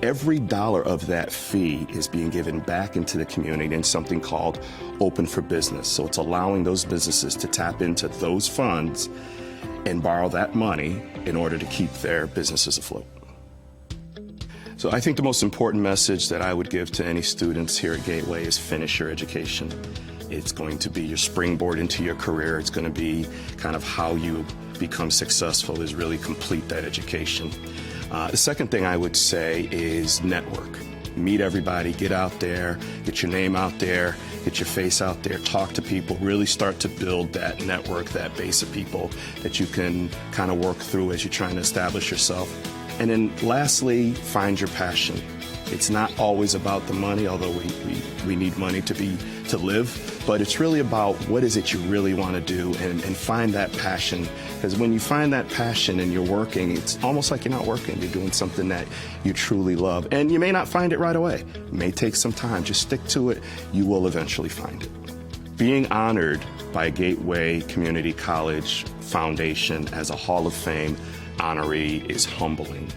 Every dollar of that fee is being given back into the community in something called Open for Business. So it's allowing those businesses to tap into those funds and borrow that money in order to keep their businesses afloat. So I think the most important message that I would give to any students here at Gateway is finish your education. It's going to be your springboard into your career. It's going to be kind of how you become successful, is really complete that education. The second thing I would say is network. Meet everybody, get out there, get your name out there, get your face out there, talk to people, really start to build that network, that base of people that you can kind of work through as you're trying to establish yourself. And then lastly, find your passion. It's not always about the money, although we need money to live, but it's really about what is it you really want to do and find that passion. Because when you find that passion and you're working, it's almost like you're not working. You're doing something that you truly love. And you may not find it right away. It may take some time. Just stick to it. You will eventually find it. Being honored by Gateway Community College Foundation as a Hall of Fame honoree is humbling.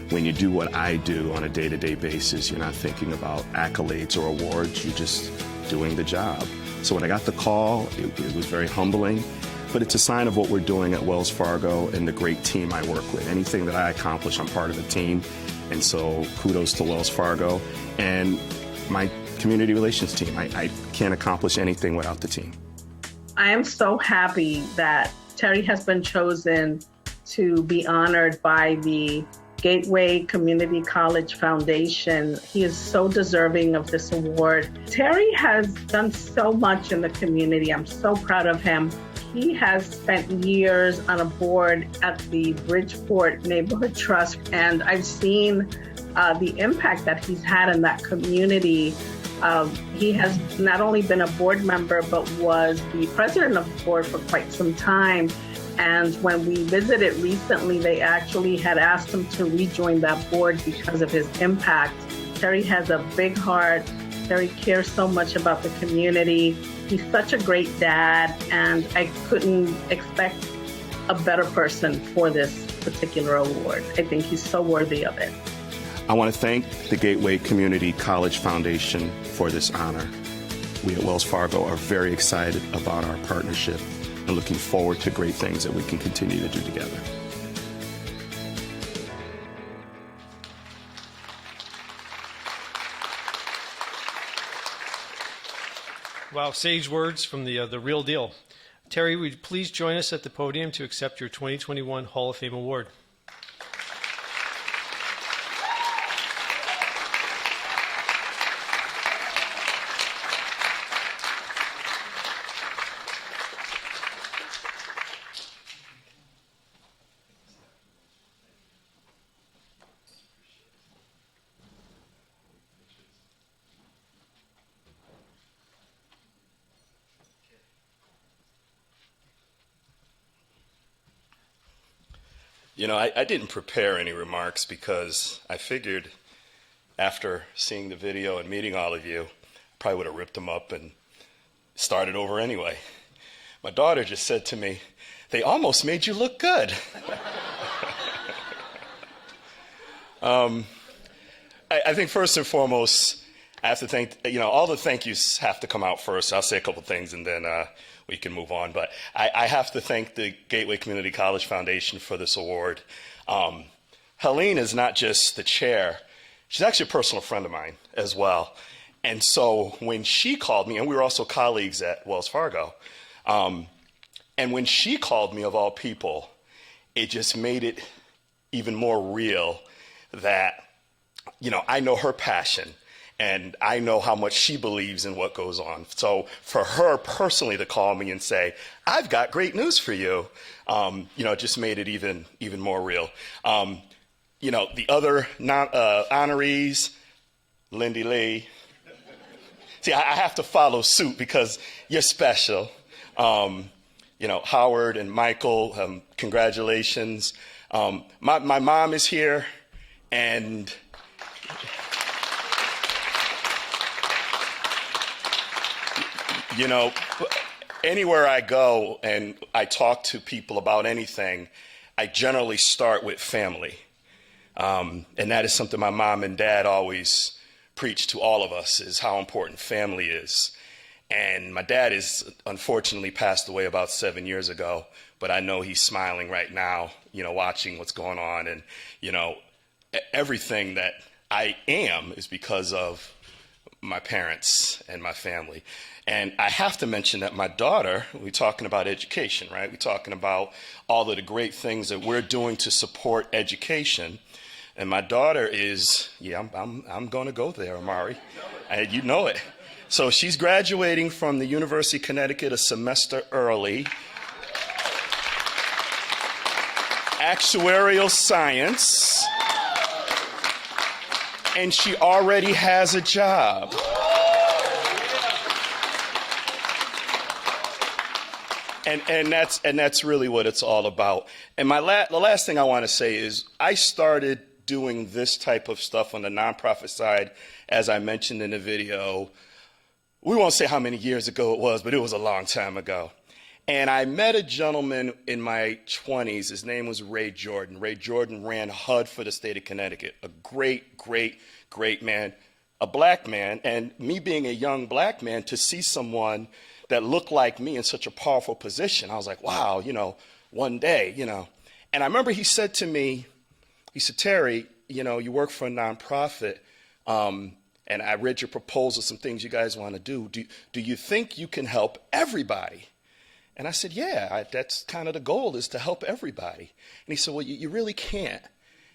When you do what I do on a day-to-day basis, you're not thinking about accolades or awards, you're just doing the job. So when I got the call, it was very humbling, but it's a sign of what we're doing at Wells Fargo and the great team I work with. Anything that I accomplish, I'm part of the team, and so kudos to Wells Fargo and my community relations team. I can't accomplish anything without the team. I am so happy that Terry has been chosen to be honored by the Gateway Community College Foundation. He is so deserving of this award. Terry has done so much in the community. I'm so proud of him. He has spent years on a board at the Bridgeport Neighborhood Trust, and I've seen the impact that he's had in that community. He has not only been a board member, but was the president of the board for quite some time. And when we visited recently, they actually had asked him to rejoin that board because of his impact. Terry has a big heart. Terry cares so much about the community. He's such a great dad, and I couldn't expect a better person for this particular award. I think he's so worthy of it. I want to thank the Gateway Community College Foundation for this honor. We at Wells Fargo are very excited about our partnership and looking forward to great things that we can continue to do together. Wow, sage words from the real deal. Terry, would you please join us at the podium to accept your 2021 Hall of Fame Award? You know, I didn't prepare any remarks because I figured after seeing the video and meeting all of you, I probably would have ripped them up and started over anyway. My daughter just said to me, "They almost made you look good." I think first and foremost, I have to thank, all the thank yous have to come out first. I'll say a couple things and then we can move on. But I have to thank the Gateway Community College Foundation for this award. Helene is not just the chair, she's actually a personal friend of mine as well. And so when she called me, and we were also colleagues at Wells Fargo, and when she called me, of all people, it just made it even more real that, I know her passion and I know how much she believes in what goes on. So for her personally to call me and say, "I've got great news for you," it just made it even more real. The other honorees, Lindy Lee. See, I have to follow suit because you're special. Howard and Michael, congratulations. My mom is here, and anywhere I go and I talk to people about anything, I generally start with family. And that is something my mom and dad always preach to all of us, is how important family is. And my dad is unfortunately passed away about 7 years ago, but I know he's smiling right now, watching what's going on. And, everything that I am is because of my parents and my family. And I have to mention that my daughter, we're talking about education, right? We're talking about all of the great things that we're doing to support education. And my daughter is, I'm going to go there, Amari. And you know it. So she's graduating from the University of Connecticut a semester early. Actuarial science. And she already has a job. And that's really what it's all about. And the last thing I want to say is I started doing this type of stuff on the nonprofit side, as I mentioned in the video. We won't say how many years ago it was, but it was a long time ago. And I met a gentleman in my 20s. His name was Ray Jordan. Ray Jordan ran HUD for the state of Connecticut. A great, great, great man, a black man. And me being a young black man, to see someone that looked like me in such a powerful position, I was like, wow, one day, And I remember he said to me, he said, "Terry, you work for a nonprofit, and I read your proposal, some things you guys want to do. Do you think you can help everybody?" And I said, "Yeah, that's kind of the goal, is to help everybody." And he said, "Well, you really can't.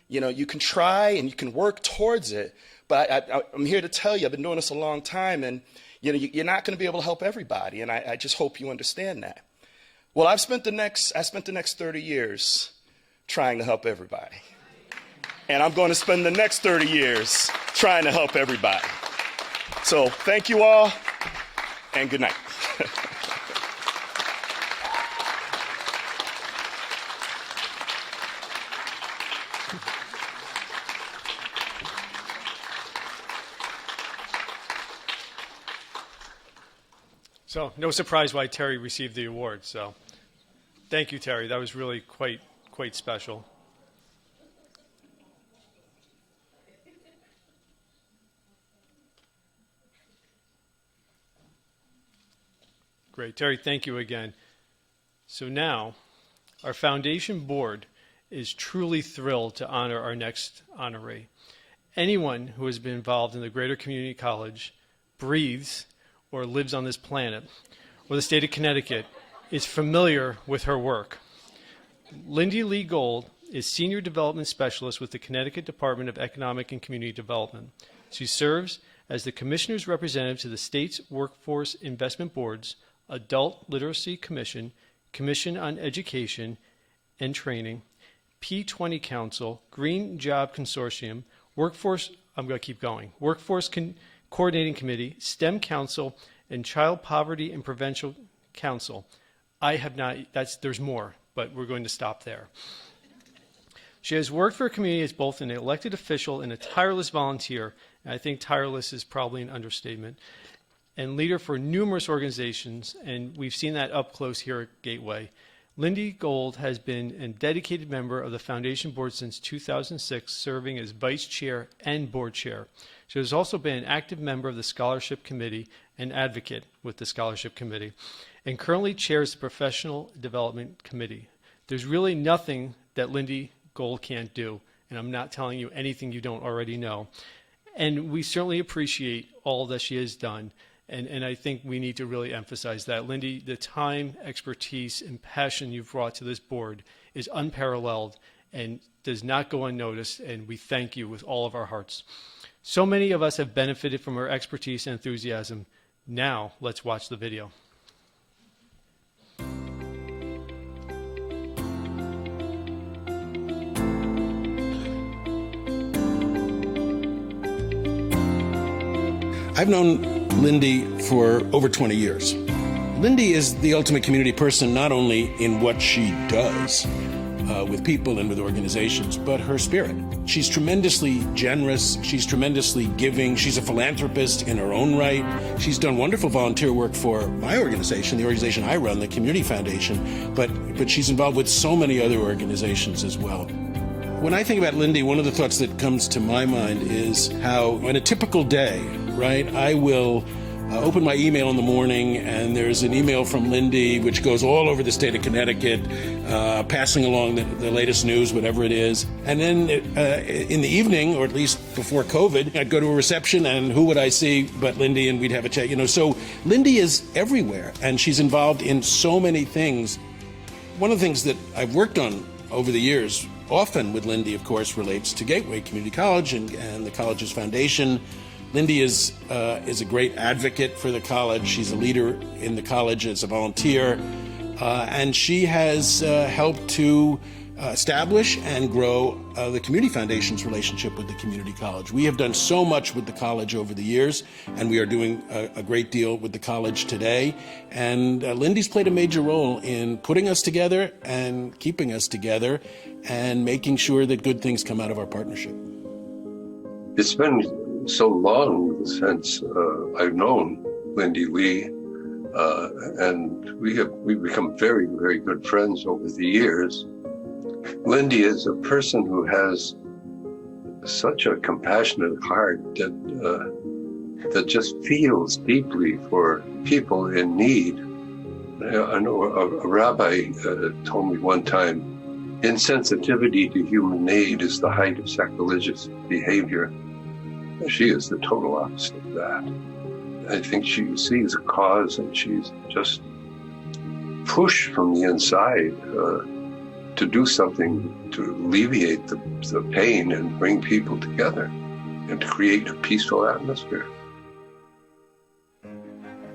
You can try and you can work towards it, but I'm here to tell you, I've been doing this a long time, and you're not going to be able to help everybody, and I just hope you understand that." Well, I spent the next 30 years trying to help everybody. And I'm going to spend the next 30 years trying to help everybody. So thank you all, and good night. So no surprise why Terry received the award. So thank you, Terry. That was really quite special. Great. Terry, thank you again. So now our foundation board is truly thrilled to honor our next honoree. Anyone who has been involved in the Greater Community College, breathes, or lives on this planet, or the state of Connecticut, is familiar with her work. Lindy Lee Gold is Senior Development Specialist with the Connecticut Department of Economic and Community Development. She serves as the Commissioner's representative to the state's Workforce Investment Boards, Adult Literacy Commission, Commission on Education and Training, P20 Council, Green Job Consortium, Workforce Coordinating Committee, STEM Council, and Child Poverty and Prevention Council. There's more, but we're going to stop there. She has worked for her community as both an elected official and a tireless volunteer, and I think tireless is probably an understatement, and leader for numerous organizations, and we've seen that up close here at Gateway. Lindy Gold has been a dedicated member of the foundation board since 2006, serving as vice chair and board chair. She has also been an active member of the scholarship committee and advocate with the scholarship committee, and currently chairs the professional development committee. There's really nothing that Lindy Gold can't do, and I'm not telling you anything you don't already know. And we certainly appreciate all that she has done. And I think we need to really emphasize that. Lindy, the time, expertise, and passion you've brought to this board is unparalleled and does not go unnoticed, and we thank you with all of our hearts. So many of us have benefited from her expertise and enthusiasm. Now, let's watch the video. I've known Lindy for over 20 years. Lindy is the ultimate community person, not only in what she does with people and with organizations, but her spirit. She's tremendously generous. She's tremendously giving. She's a philanthropist in her own right. She's done wonderful volunteer work for my organization, the organization I run, the Community Foundation, but she's involved with so many other organizations as well. When I think about Lindy, one of the thoughts that comes to my mind is how, on a typical day, right, I will open my email in the morning, and there's an email from Lindy which goes all over the state of Connecticut, passing along the latest news, whatever it is. And then in the evening, or at least before COVID, I'd go to a reception, and who would I see but Lindy, and we'd have a chat. So Lindy is everywhere, and she's involved in so many things. One of the things that I've worked on over the years, often with Lindy, of course, relates to Gateway Community College and the college's foundation. Lindy is a great advocate for the college. She's a leader in the college as a volunteer, and she has helped to establish and grow the Community Foundation's relationship with the community college. We have done so much with the college over the years, and we are doing a great deal with the college today. And Lindy's played a major role in putting us together and keeping us together and making sure that good things come out of our partnership. It's been so long since I've known Lindy Lee, and we've become very, very good friends over the years. Lindy is a person who has such a compassionate heart that just feels deeply for people in need. I know a rabbi told me one time, insensitivity to human need is the height of sacrilegious behavior. She is the total opposite of that. I think she sees a cause, and she's just pushed from the inside to do something to alleviate the pain and bring people together and to create a peaceful atmosphere.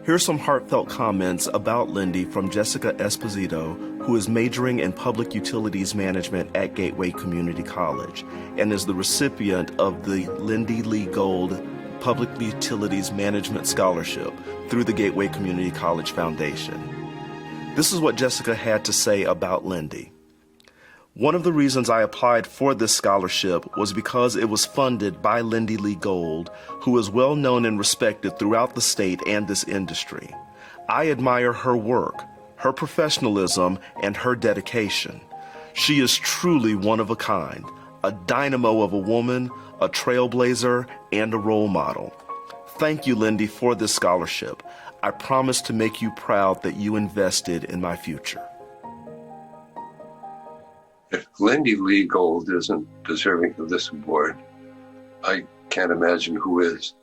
Here's some heartfelt comments about Lindy from Jessica Esposito, who is majoring in public utilities management at Gateway Community College and is the recipient of the Lindy Lee Gold Public Utilities Management Scholarship through the Gateway Community College Foundation. This is what Jessica had to say about Lindy. One of the reasons I applied for this scholarship was because it was funded by Lindy Lee Gold, who is well known and respected throughout the state and this industry. I admire her work, her professionalism, and her dedication. She is truly one of a kind, a dynamo of a woman, a trailblazer, and a role model. Thank you, Lindy, for this scholarship. I promise to make you proud that you invested in my future. If Lindy Lee Gold isn't deserving of this award, I can't imagine who is.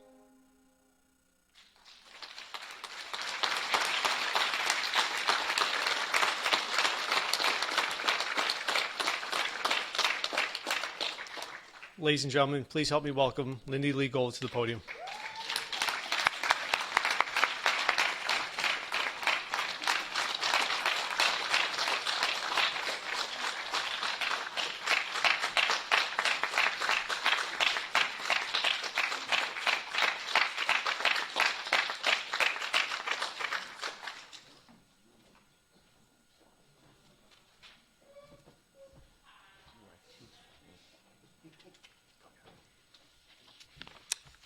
Ladies and gentlemen, please help me welcome Lindy Lee Gold to the podium.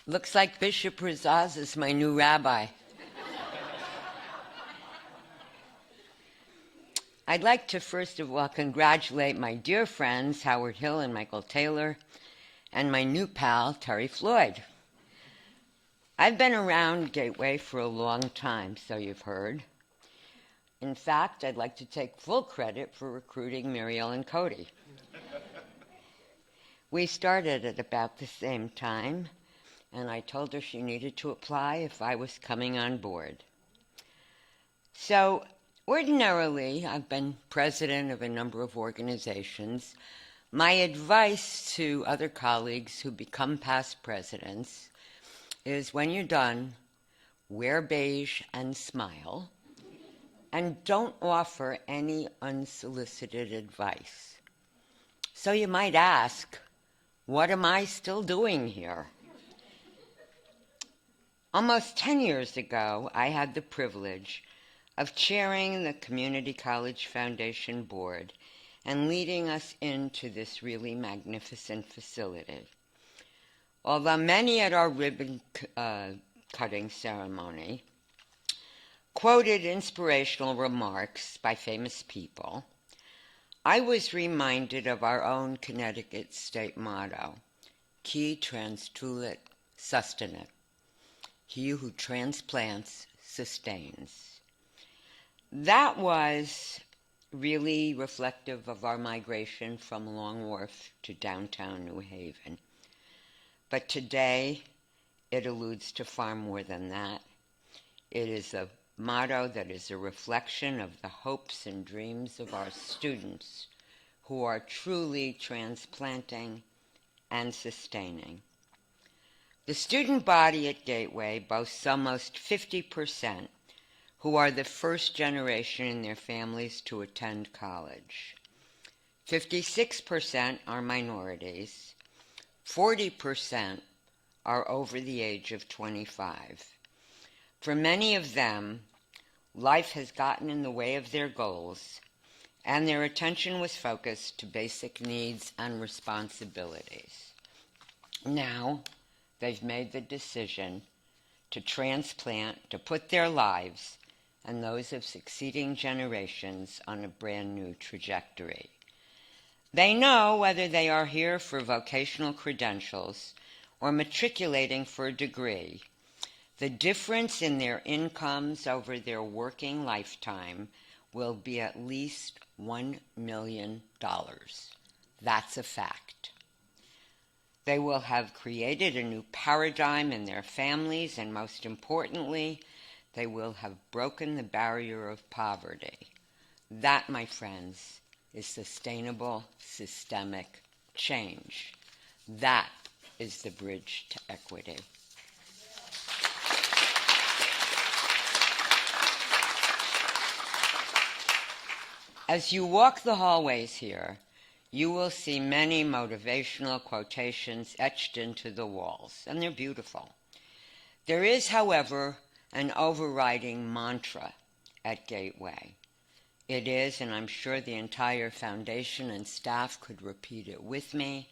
Looks like Bishop Razaz is my new rabbi. I'd like to first of all congratulate my dear friends Howard Hill and Michael Taylor and my new pal Terry Floyd. I've been around Gateway for a long time, so you've heard. In fact, I'd like to take full credit for recruiting Muriel and Cody. We started at about the same time, and I told her she needed to apply if I was coming on board. So, ordinarily, I've been president of a number of organizations. My advice to other colleagues who become past presidents is when you're done, wear beige and smile, and don't offer any unsolicited advice. So you might ask, what am I still doing here? Almost 10 years ago, I had the privilege of chairing the Community College Foundation Board and leading us into this really magnificent facility. Although many at our ribbon cutting ceremony quoted inspirational remarks by famous people, I was reminded of our own Connecticut state motto, Qui transtulit sustinet. He who transplants sustains. That was really reflective of our migration from Long Wharf to downtown New Haven. But today, it alludes to far more than that. It is a motto that is a reflection of the hopes and dreams of our students who are truly transplanting and sustaining. The student body at Gateway boasts almost 50% who are the first generation in their families to attend college. 56% are minorities. 40% are over the age of 25. For many of them, life has gotten in the way of their goals, and their attention was focused to basic needs and responsibilities. Now, they've made the decision to transplant, to put their lives and those of succeeding generations on a brand new trajectory. They know whether they are here for vocational credentials or matriculating for a degree, the difference in their incomes over their working lifetime will be at least $1 million. That's a fact. They will have created a new paradigm in their families, and most importantly, they will have broken the barrier of poverty. That, my friends, is sustainable, systemic change. That is the bridge to equity. As you walk the hallways here, you will see many motivational quotations etched into the walls, and they're beautiful. There is, however, an overriding mantra at Gateway. It is, and I'm sure the entire foundation and staff could repeat it with me,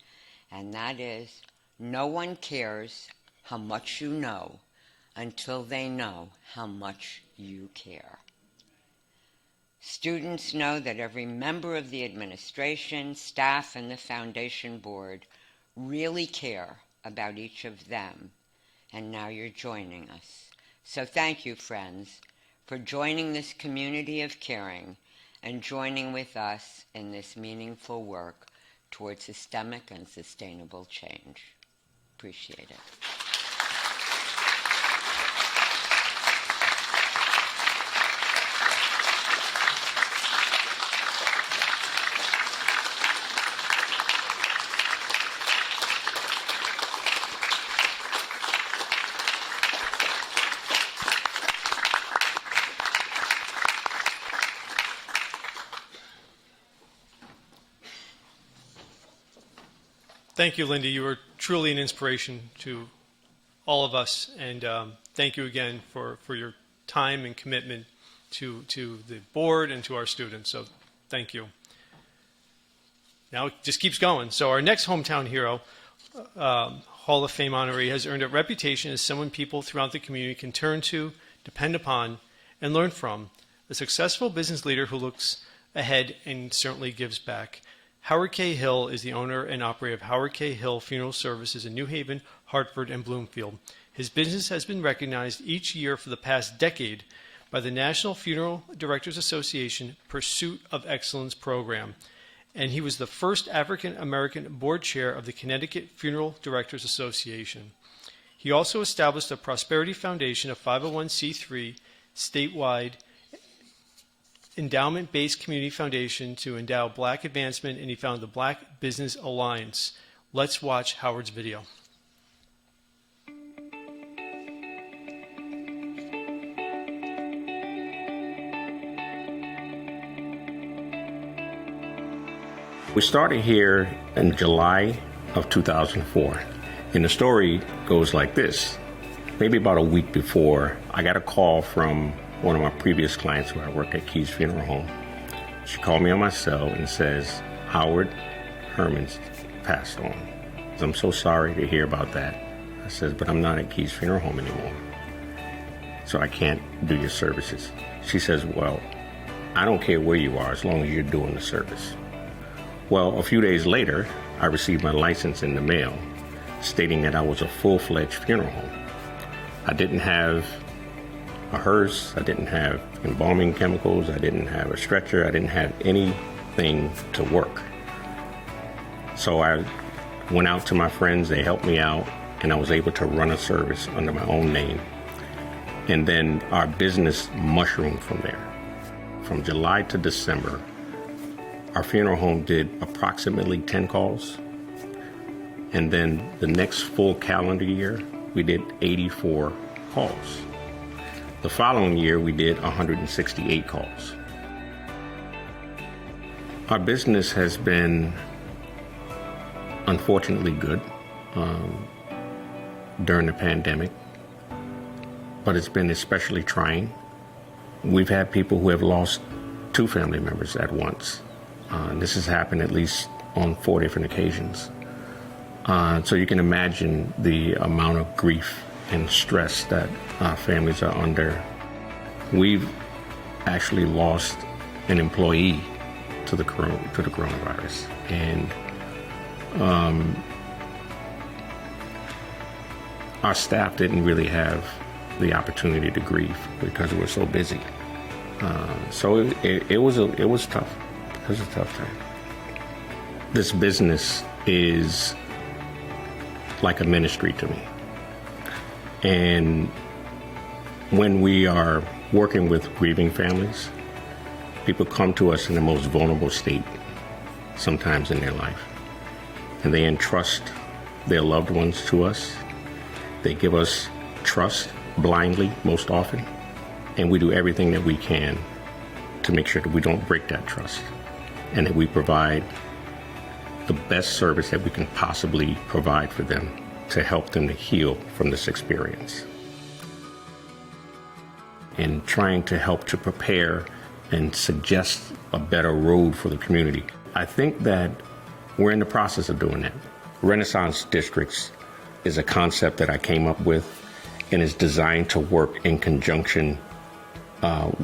and that is, no one cares how much you know until they know how much you care. Students know that every member of the administration, staff, and the foundation board really care about each of them, and now you're joining us. So thank you, friends, for joining this community of caring and joining with us in this meaningful work toward systemic and sustainable change. Appreciate it. Thank you, Lindy. You were truly an inspiration to all of us, and thank you again for your time and commitment to the board and to our students. So thank you. Now it just keeps going. So our next hometown hero, Hall of Fame honoree has earned a reputation as someone people throughout the community can turn to, depend upon, and learn from. A successful business leader who looks ahead and certainly gives back. Howard K. Hill is the owner and operator of Howard K. Hill Funeral Services in New Haven, Hartford, and Bloomfield. His business has been recognized each year for the past decade by the National Funeral Directors Association Pursuit of Excellence program, and he was the first African American board chair of the Connecticut Funeral Directors Association. He also established a Prosperity Foundation, a 501c3 statewide endowment-based community foundation to endow Black advancement, and he founded the Black Business Alliance. Let's watch Howard's video. We started here in July of 2004, and the story goes like this. Maybe about a week before, I got a call from one of my previous clients who I worked at Keys Funeral Home. She called me on my cell and says, Howard Herman's passed on. I'm so sorry to hear about that. I said, but I'm not at Keys Funeral Home anymore, so I can't do your services. She says, well, I don't care where you are as long as you're doing the service. Well, a few days later, I received my license in the mail stating that I was a full-fledged funeral home. I didn't have a hearse, I didn't have embalming chemicals, I didn't have a stretcher, I didn't have anything to work. So I went out to my friends, they helped me out, and I was able to run a service under my own name. And then our business mushroomed from there. From July to December, our funeral home did approximately 10 calls. And then the next full calendar year, we did 84 calls. The following year, we did 168 calls. Our business has been unfortunately good during the pandemic, but it's been especially trying. We've had people who have lost 2 family members at once. This has happened at least on 4 different occasions. So you can imagine the amount of grief and stress that families are under. We've actually lost an employee to the coronavirus, and our staff didn't really have the opportunity to grieve because we were so busy. So it was tough. It was a tough time. This business is like a ministry to me. And when we are working with grieving families, people come to us in the most vulnerable state sometimes in their life. And they entrust their loved ones to us. They give us trust blindly most often. And we do everything that we can to make sure that we don't break that trust, and that we provide the best service that we can possibly provide for them to help them to heal from this experience. And trying to help to prepare and suggest a better road for the community. I think that we're in the process of doing that. Renaissance Districts is a concept that I came up with and is designed to work in conjunction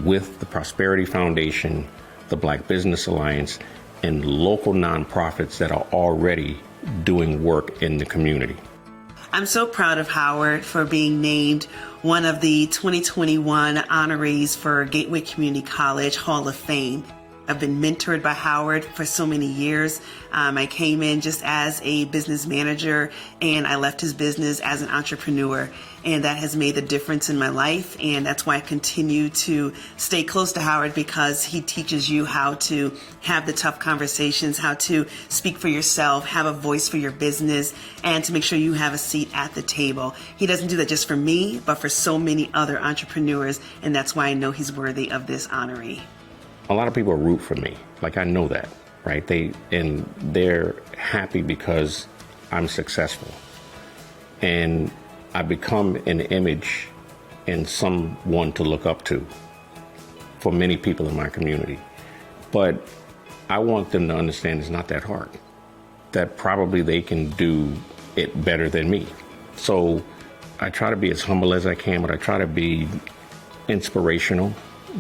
with the Prosperity Foundation, the Black Business Alliance, and local nonprofits that are already doing work in the community. I'm so proud of Howard for being named one of the 2021 honorees for Gateway Community College Hall of Fame. I've been mentored by Howard for so many years. I came in just as a business manager, and I left his business as an entrepreneur, and that has made a difference in my life. And that's why I continue to stay close to Howard, because he teaches you how to have the tough conversations, how to speak for yourself, have a voice for your business, and to make sure you have a seat at the table. He doesn't do that just for me, but for so many other entrepreneurs, and that's why I know he's worthy of this honoree. A lot of people root for me. Like, I know that, right? They're happy because I'm successful. And I become an image and someone to look up to for many people in my community. But I want them to understand it's not that hard. That probably they can do it better than me. So I try to be as humble as I can, but I try to be inspirational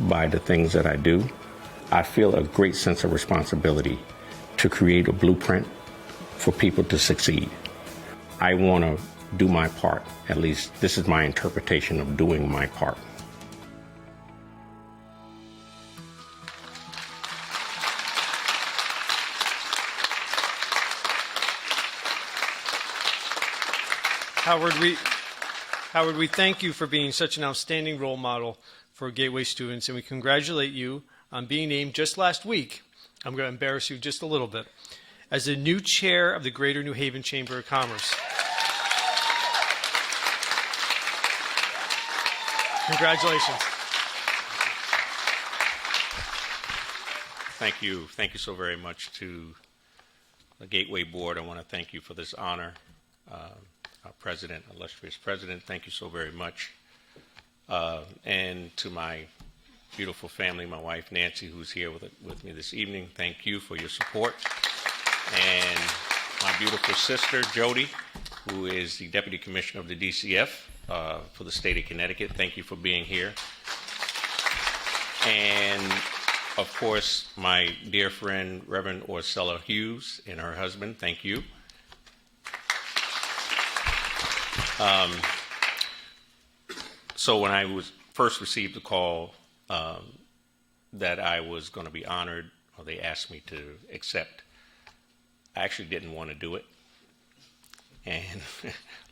by the things that I do. I feel a great sense of responsibility to create a blueprint for people to succeed. I want to do my part. At least this is my interpretation of doing my part. Howard, we thank you for being such an outstanding role model for Gateway students, and we congratulate you on being named just last week, I'm going to embarrass you just a little bit, as the new chair of the Greater New Haven Chamber of Commerce. Congratulations. Thank you. Thank you so very much to the Gateway Board. I want to thank you for this honor. Our president, illustrious president, thank you so very much. And to my beautiful family, my wife Nancy, who's here with me this evening, thank you for your support. And my beautiful sister Jody, who is the Deputy Commissioner of the DCF for the state of Connecticut, thank you for being here. And of course, my dear friend Reverend Orcella Hughes and her husband, thank you. So when I first received the call that I was going to be honored, or they asked me to accept, I actually didn't want to do it. And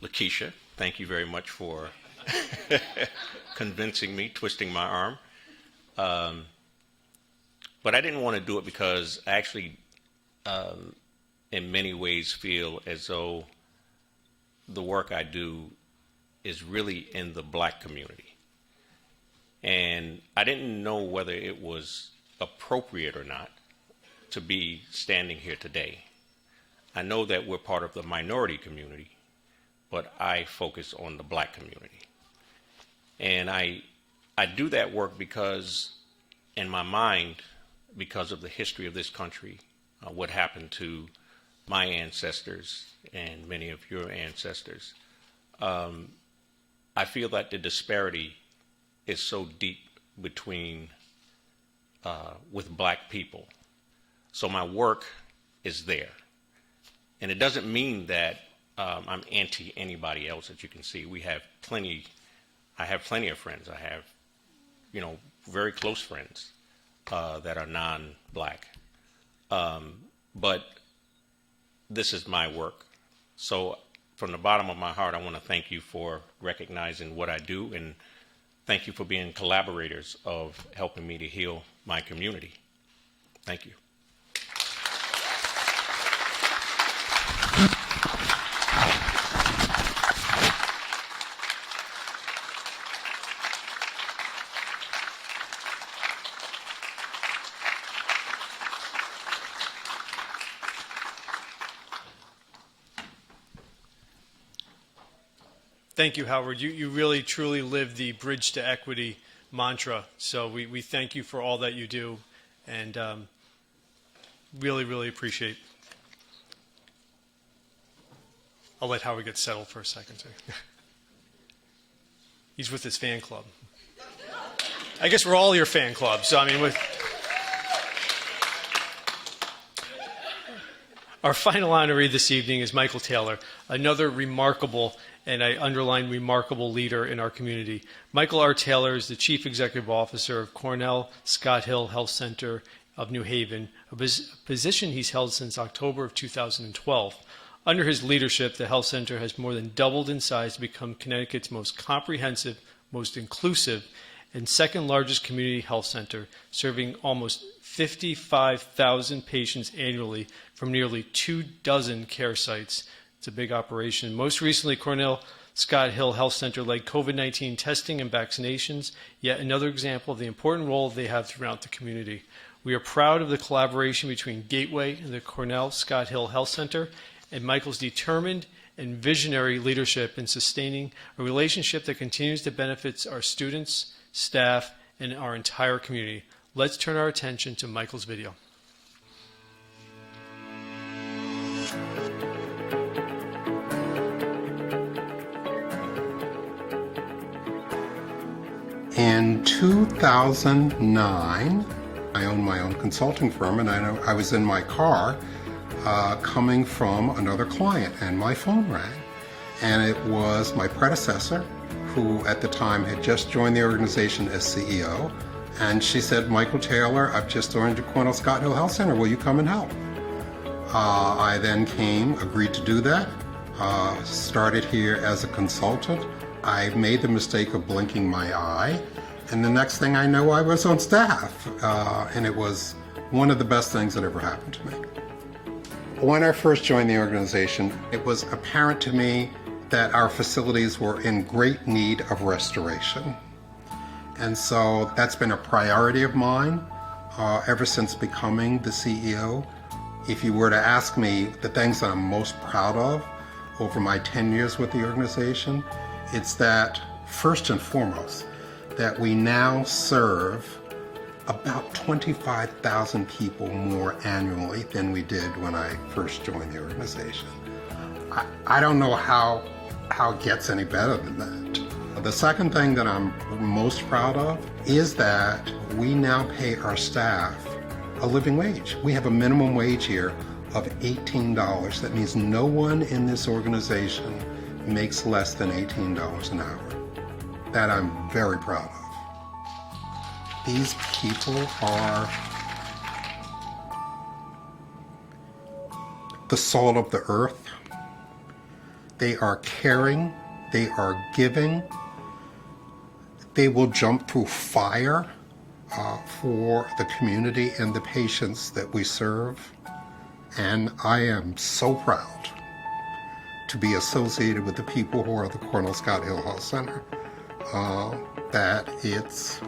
Lakeisha, thank you very much for convincing me, twisting my arm. But I didn't want to do it because I actually, in many ways, feel as though the work I do is really in the black community. And I didn't know whether it was appropriate or not to be standing here today. I know that we're part of the minority community, but I focus on the black community. And I do that work because, in my mind, because of the history of this country, what happened to my ancestors and many of your ancestors, I feel that the disparity is so deep between, with black people. So my work is there. And it doesn't mean that I'm anti anybody else. As you can see, I have plenty of friends. I have, very close friends that are non-black. But this is my work. So from the bottom of my heart, I want to thank you for recognizing what I do, and thank you for being collaborators of helping me to heal my community. Thank you. Thank you, Howard. You really, truly live the Bridge to Equity mantra. So we thank you for all that you do, and really, really appreciate. I'll let Howard get settled for a second. He's with his fan club. I guess we're all your fan club. So, Our final honoree this evening is Michael Taylor, another remarkable, and I underline remarkable, leader in our community. Michael R. Taylor is the Chief Executive Officer of Cornell Scott Hill Health Center of New Haven, a position he's held since October of 2012. Under his leadership, the health center has more than doubled in size to become Connecticut's most comprehensive, most inclusive, and second largest community health center, serving almost 55,000 patients annually from nearly 24 care sites. It's a big operation. Most recently, Cornell Scott Hill Health Center led COVID-19 testing and vaccinations, yet another example of the important role they have throughout the community. We are proud of the collaboration between Gateway and the Cornell Scott Hill Health Center, and Michael's determined and visionary leadership in sustaining a relationship that continues to benefit our students, staff, and our entire community. Let's turn our attention to Michael's video. In 2009, I owned my own consulting firm, and I was in my car coming from another client, and my phone rang. And it was my predecessor, who at the time had just joined the organization as CEO. And she said, "Michael Taylor, I've just joined the Cornell Scott Hill Health Center. Will you come and help?" I then came, agreed to do that, started here as a consultant. I made the mistake of blinking my eye, and the next thing I know, I was on staff. And it was one of the best things that ever happened to me. When I first joined the organization, it was apparent to me that our facilities were in great need of restoration. And so that's been a priority of mine ever since becoming the CEO. If you were to ask me the things that I'm most proud of over my 10 years with the organization, it's that, first and foremost, that we now serve about 25,000 people more annually than we did when I first joined the organization. I don't know how it gets any better than that. The second thing that I'm most proud of is that we now pay our staff a living wage. We have a minimum wage here of $18. That means no one in this organization makes less than $18 an hour. That I'm very proud of. These people are the salt of the earth. They are caring. They are giving. They will jump through fire for the community and the patients that we serve. And I am so proud to be associated with the people who are the Cornell Scott Hill Health Center, that it's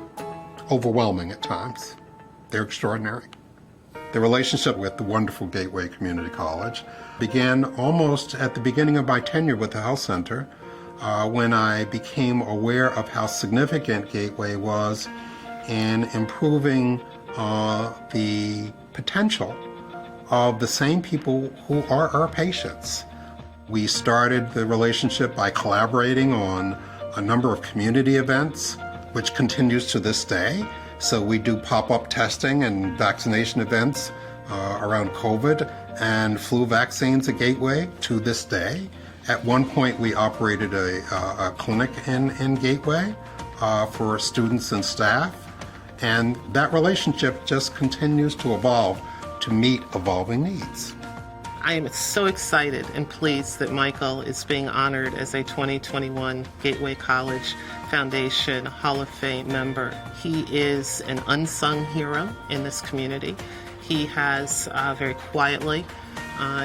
overwhelming at times. They're extraordinary. The relationship with the wonderful Gateway Community College began almost at the beginning of my tenure with the health center, when I became aware of how significant Gateway was in improving the potential of the same people who are our patients. We started the relationship by collaborating on a number of community events, which continues to this day. So we do pop-up testing and vaccination events around COVID and flu vaccines at Gateway to this day. At one point, we operated a clinic in Gateway for students and staff, and that relationship just continues to evolve to meet evolving needs. I am so excited and pleased that Michael is being honored as a 2021 Gateway College Foundation Hall of Fame member. He is an unsung hero in this community. He has very quietly,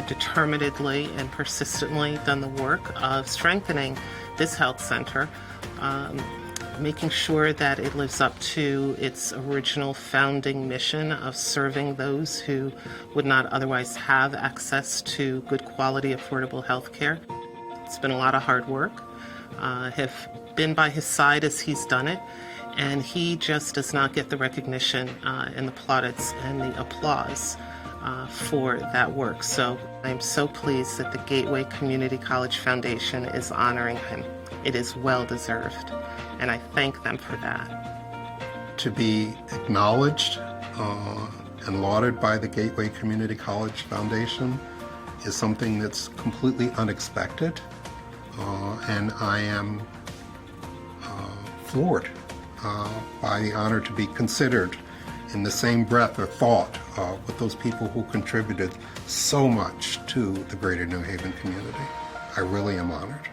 determinedly, and persistently done the work of strengthening this health center, making sure that it lives up to its original founding mission of serving those who would not otherwise have access to good quality, affordable health care. It's been a lot of hard work. Have been by his side as he's done it, and he just does not get the recognition and the plaudits and the applause for that work. So I'm so pleased that the Gateway Community College Foundation is honoring him. It is well deserved, and I thank them for that. To be acknowledged and lauded by the Gateway Community College Foundation is something that's completely unexpected, and I am floored by the honor to be considered in the same breath or thought with those people who contributed so much to the greater New Haven community. I really am honored.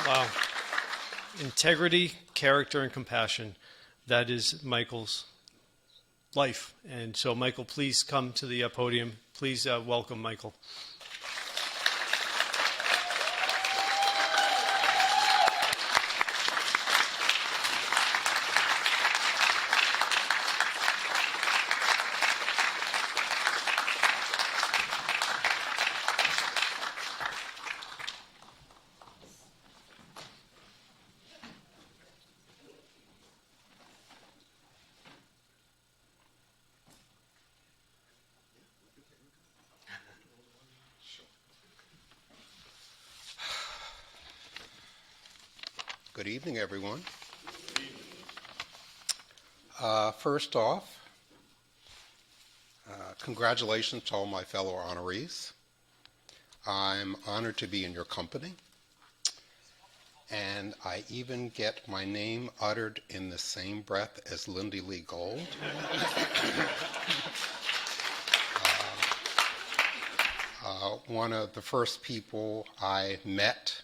Wow. Integrity, character, and compassion. That is Michael's life. And so, Michael, please come to the podium. Please welcome Michael. Good evening, everyone. First off, congratulations to all my fellow honorees. I'm honored to be in your company, and I even get my name uttered in the same breath as Lindy Lee Gold. One of the first people I met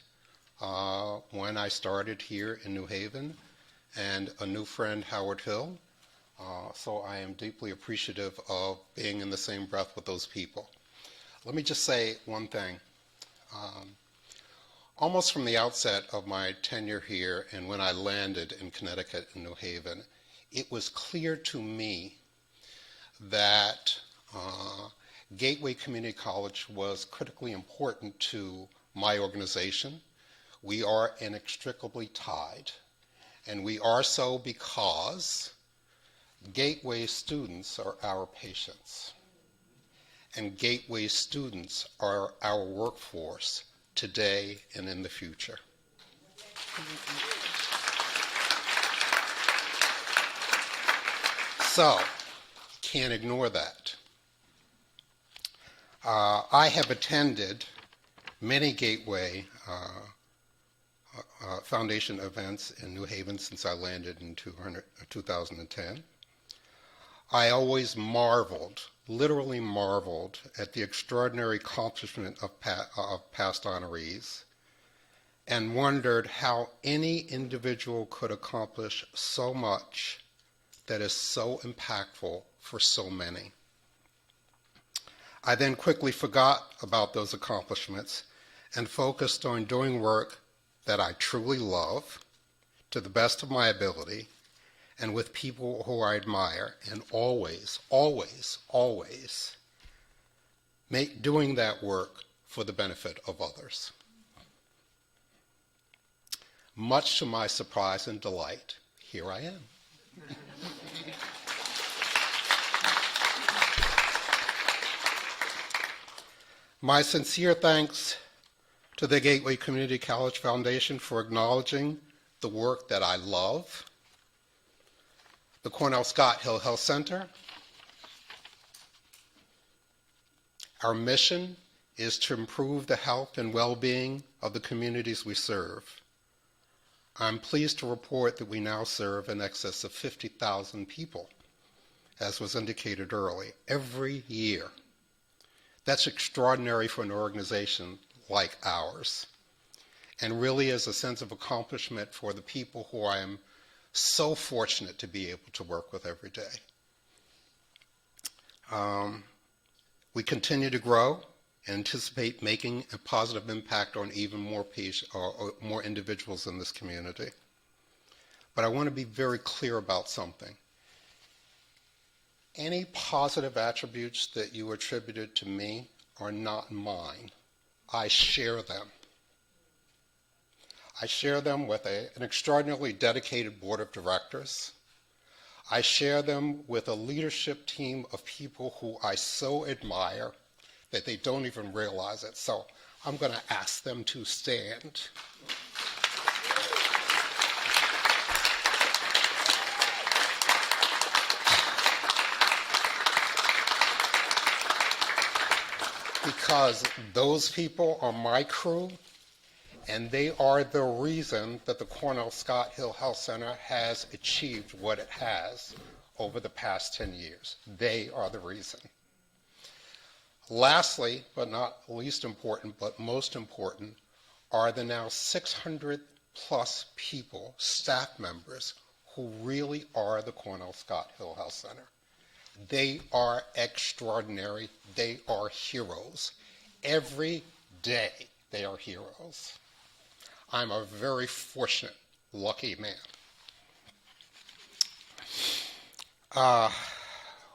when I started here in New Haven, and a new friend, Howard Hill. So I am deeply appreciative of being in the same breath with those people. Let me just say one thing. Almost from the outset of my tenure here and when I landed in Connecticut in New Haven, it was clear to me that Gateway Community College was critically important to my organization. We are inextricably tied, and we are so because Gateway students are our patients, and Gateway students are our workforce today and in the future. So, can't ignore that. I have attended many Gateway Foundation events in New Haven since I landed in 2010. I always marveled, literally marveled, at the extraordinary accomplishment of past honorees and wondered how any individual could accomplish so much that is so impactful for so many. I then quickly forgot about those accomplishments and focused on doing work that I truly love, to the best of my ability, and with people who I admire, and always, always, always doing that work for the benefit of others. Much to my surprise and delight, here I am. My sincere thanks to the Gateway Community College Foundation for acknowledging the work that I love, the Cornell Scott Hill Health Center. Our mission is to improve the health and well-being of the communities we serve. I'm pleased to report that we now serve in excess of 50,000 people, as was indicated early, every year. That's extraordinary for an organization like ours, and really is a sense of accomplishment for the people who I am so fortunate to be able to work with every day. We continue to grow and anticipate making a positive impact on even more more individuals in this community. But I want to be very clear about something. Any positive attributes that you attributed to me are not mine. I share them. I share them with an extraordinarily dedicated board of directors. I share them with a leadership team of people who I so admire that they don't even realize it. So I'm going to ask them to stand. Because those people are my crew, and they are the reason that the Cornell Scott Hill Health Center has achieved what it has over the past 10 years. They are the reason. Lastly, but not least important, but most important, are the now 600 plus people, staff members, who really are the Cornell Scott Hill Health Center. They are extraordinary. They are heroes. Every day they are heroes. I'm a very fortunate, lucky man.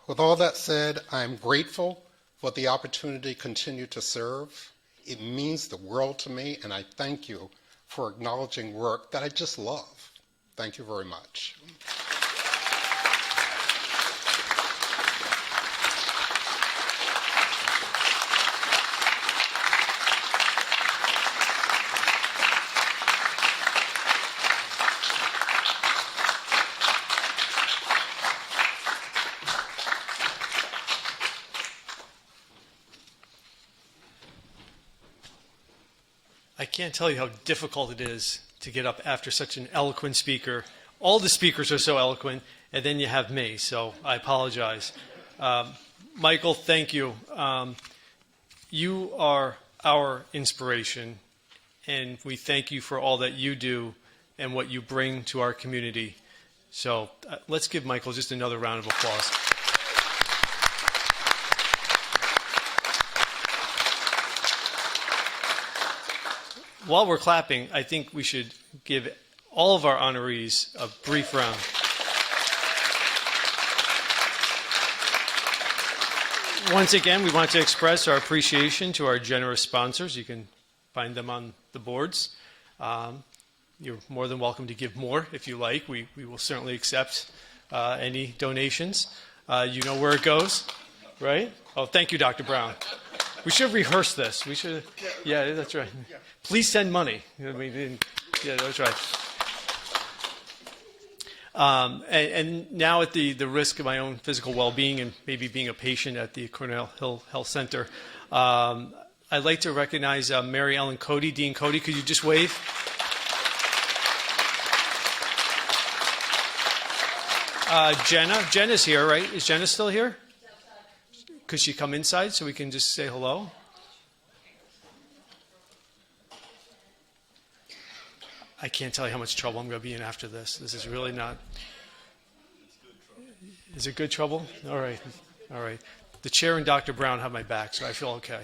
With all that said, I'm grateful for the opportunity to continue to serve. It means the world to me, and I thank you for acknowledging work that I just love. Thank you very much. can't tell you how difficult it is to get up after such an eloquent speaker. All the speakers are so eloquent, and then you have me, so I apologize. Michael, thank you. You are our inspiration, and we thank you for all that you do and what you bring to our community. So let's give Michael just another round of applause. While we're clapping, I think we should give all of our honorees a brief round. Once again, we want to express our appreciation to our generous sponsors. You can find them on the boards. You're more than welcome to give more if you like. We will certainly accept any donations. You know where it goes, right? Oh, thank you, Dr. Brown. We should rehearse this. We should. Yeah, that's right. Please send money. I mean, yeah, that's right. And now at the risk of my own physical well-being and maybe being a patient at the Cornell Hill Health Center, I'd like to recognize Mary Ellen Cody. Dean Cody, could you just wave? Jenna's here, right? Is Jenna still here? Could she come inside so we can just say hello? I can't tell you how much trouble I'm going to be in after this. This is really not... Is it good trouble? All right. All right. The chair and Dr. Brown have my back, so I feel okay.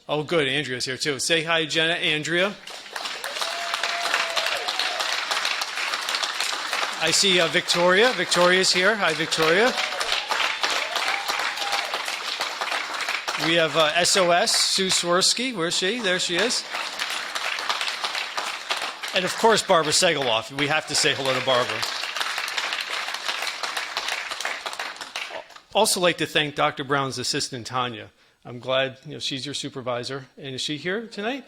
Oh, good. Andrea's here, too. Say hi, Jenna. Andrea. I see Victoria. Victoria's here. Hi, Victoria. We have SOS, Sue Swirsky. Where's she? There she is. And, of course, Barbara Segaloff. We have to say hello to Barbara. Also like to thank Dr. Brown's assistant, Tanya. I'm glad she's your supervisor. And is she here tonight?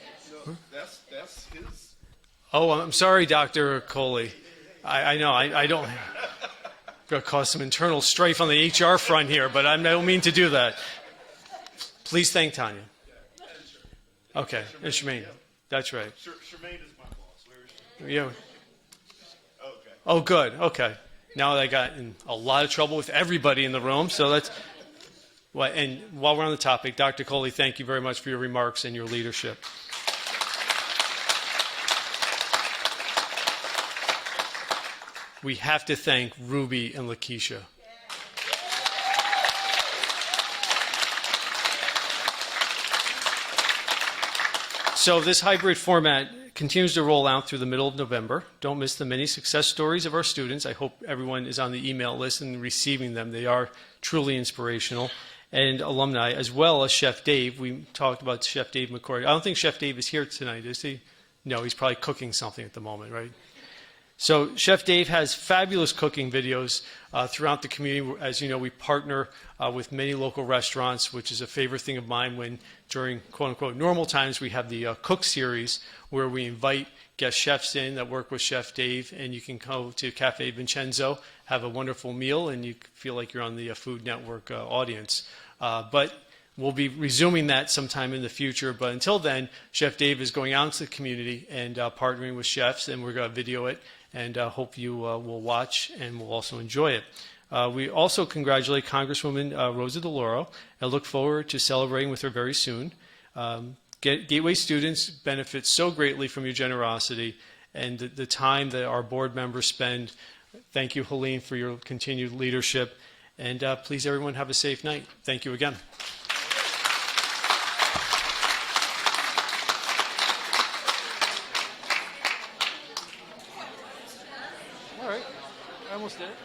No, that's his. Oh, I'm sorry, Dr. Coley. I know, I don't... Going to cause some internal strife on the HR front here, but I don't mean to do that. Please thank Tanya. Okay, and Shemaine. That's right. Shemaine is my boss. Where is she? Yeah. Okay. Oh, good. Okay. Now I got in a lot of trouble with everybody in the room, so that's... Well, and while we're on the topic, Dr. Coley, thank you very much for your remarks and your leadership. We have to thank Ruby and Lakeisha. So this hybrid format continues to roll out through the middle of November. Don't miss the many success stories of our students. I hope everyone is on the email list and receiving them. They are truly inspirational. And alumni, as well as Chef Dave. We talked about Chef Dave McCoy. I don't think Chef Dave is here tonight, is he? No, he's probably cooking something at the moment, right? So Chef Dave has fabulous cooking videos throughout the community. As you know, we partner with many local restaurants, which is a favorite thing of mine when during quote-unquote normal times we have the Cook Series where we invite guest chefs in that work with Chef Dave, and you can go to Cafe Vincenzo, have a wonderful meal, and you feel like you're on the Food Network audience. But we'll be resuming that sometime in the future. But until then, Chef Dave is going out into the community and partnering with chefs, and we're going to video it. And hope you will watch and will also enjoy it. We also congratulate Congresswoman Rosa DeLauro and look forward to celebrating with her very soon. Gateway students benefit so greatly from your generosity and the time that our board members spend. Thank you, Helene, for your continued leadership. And please, everyone, have a safe night. Thank you again. All right. I almost did it.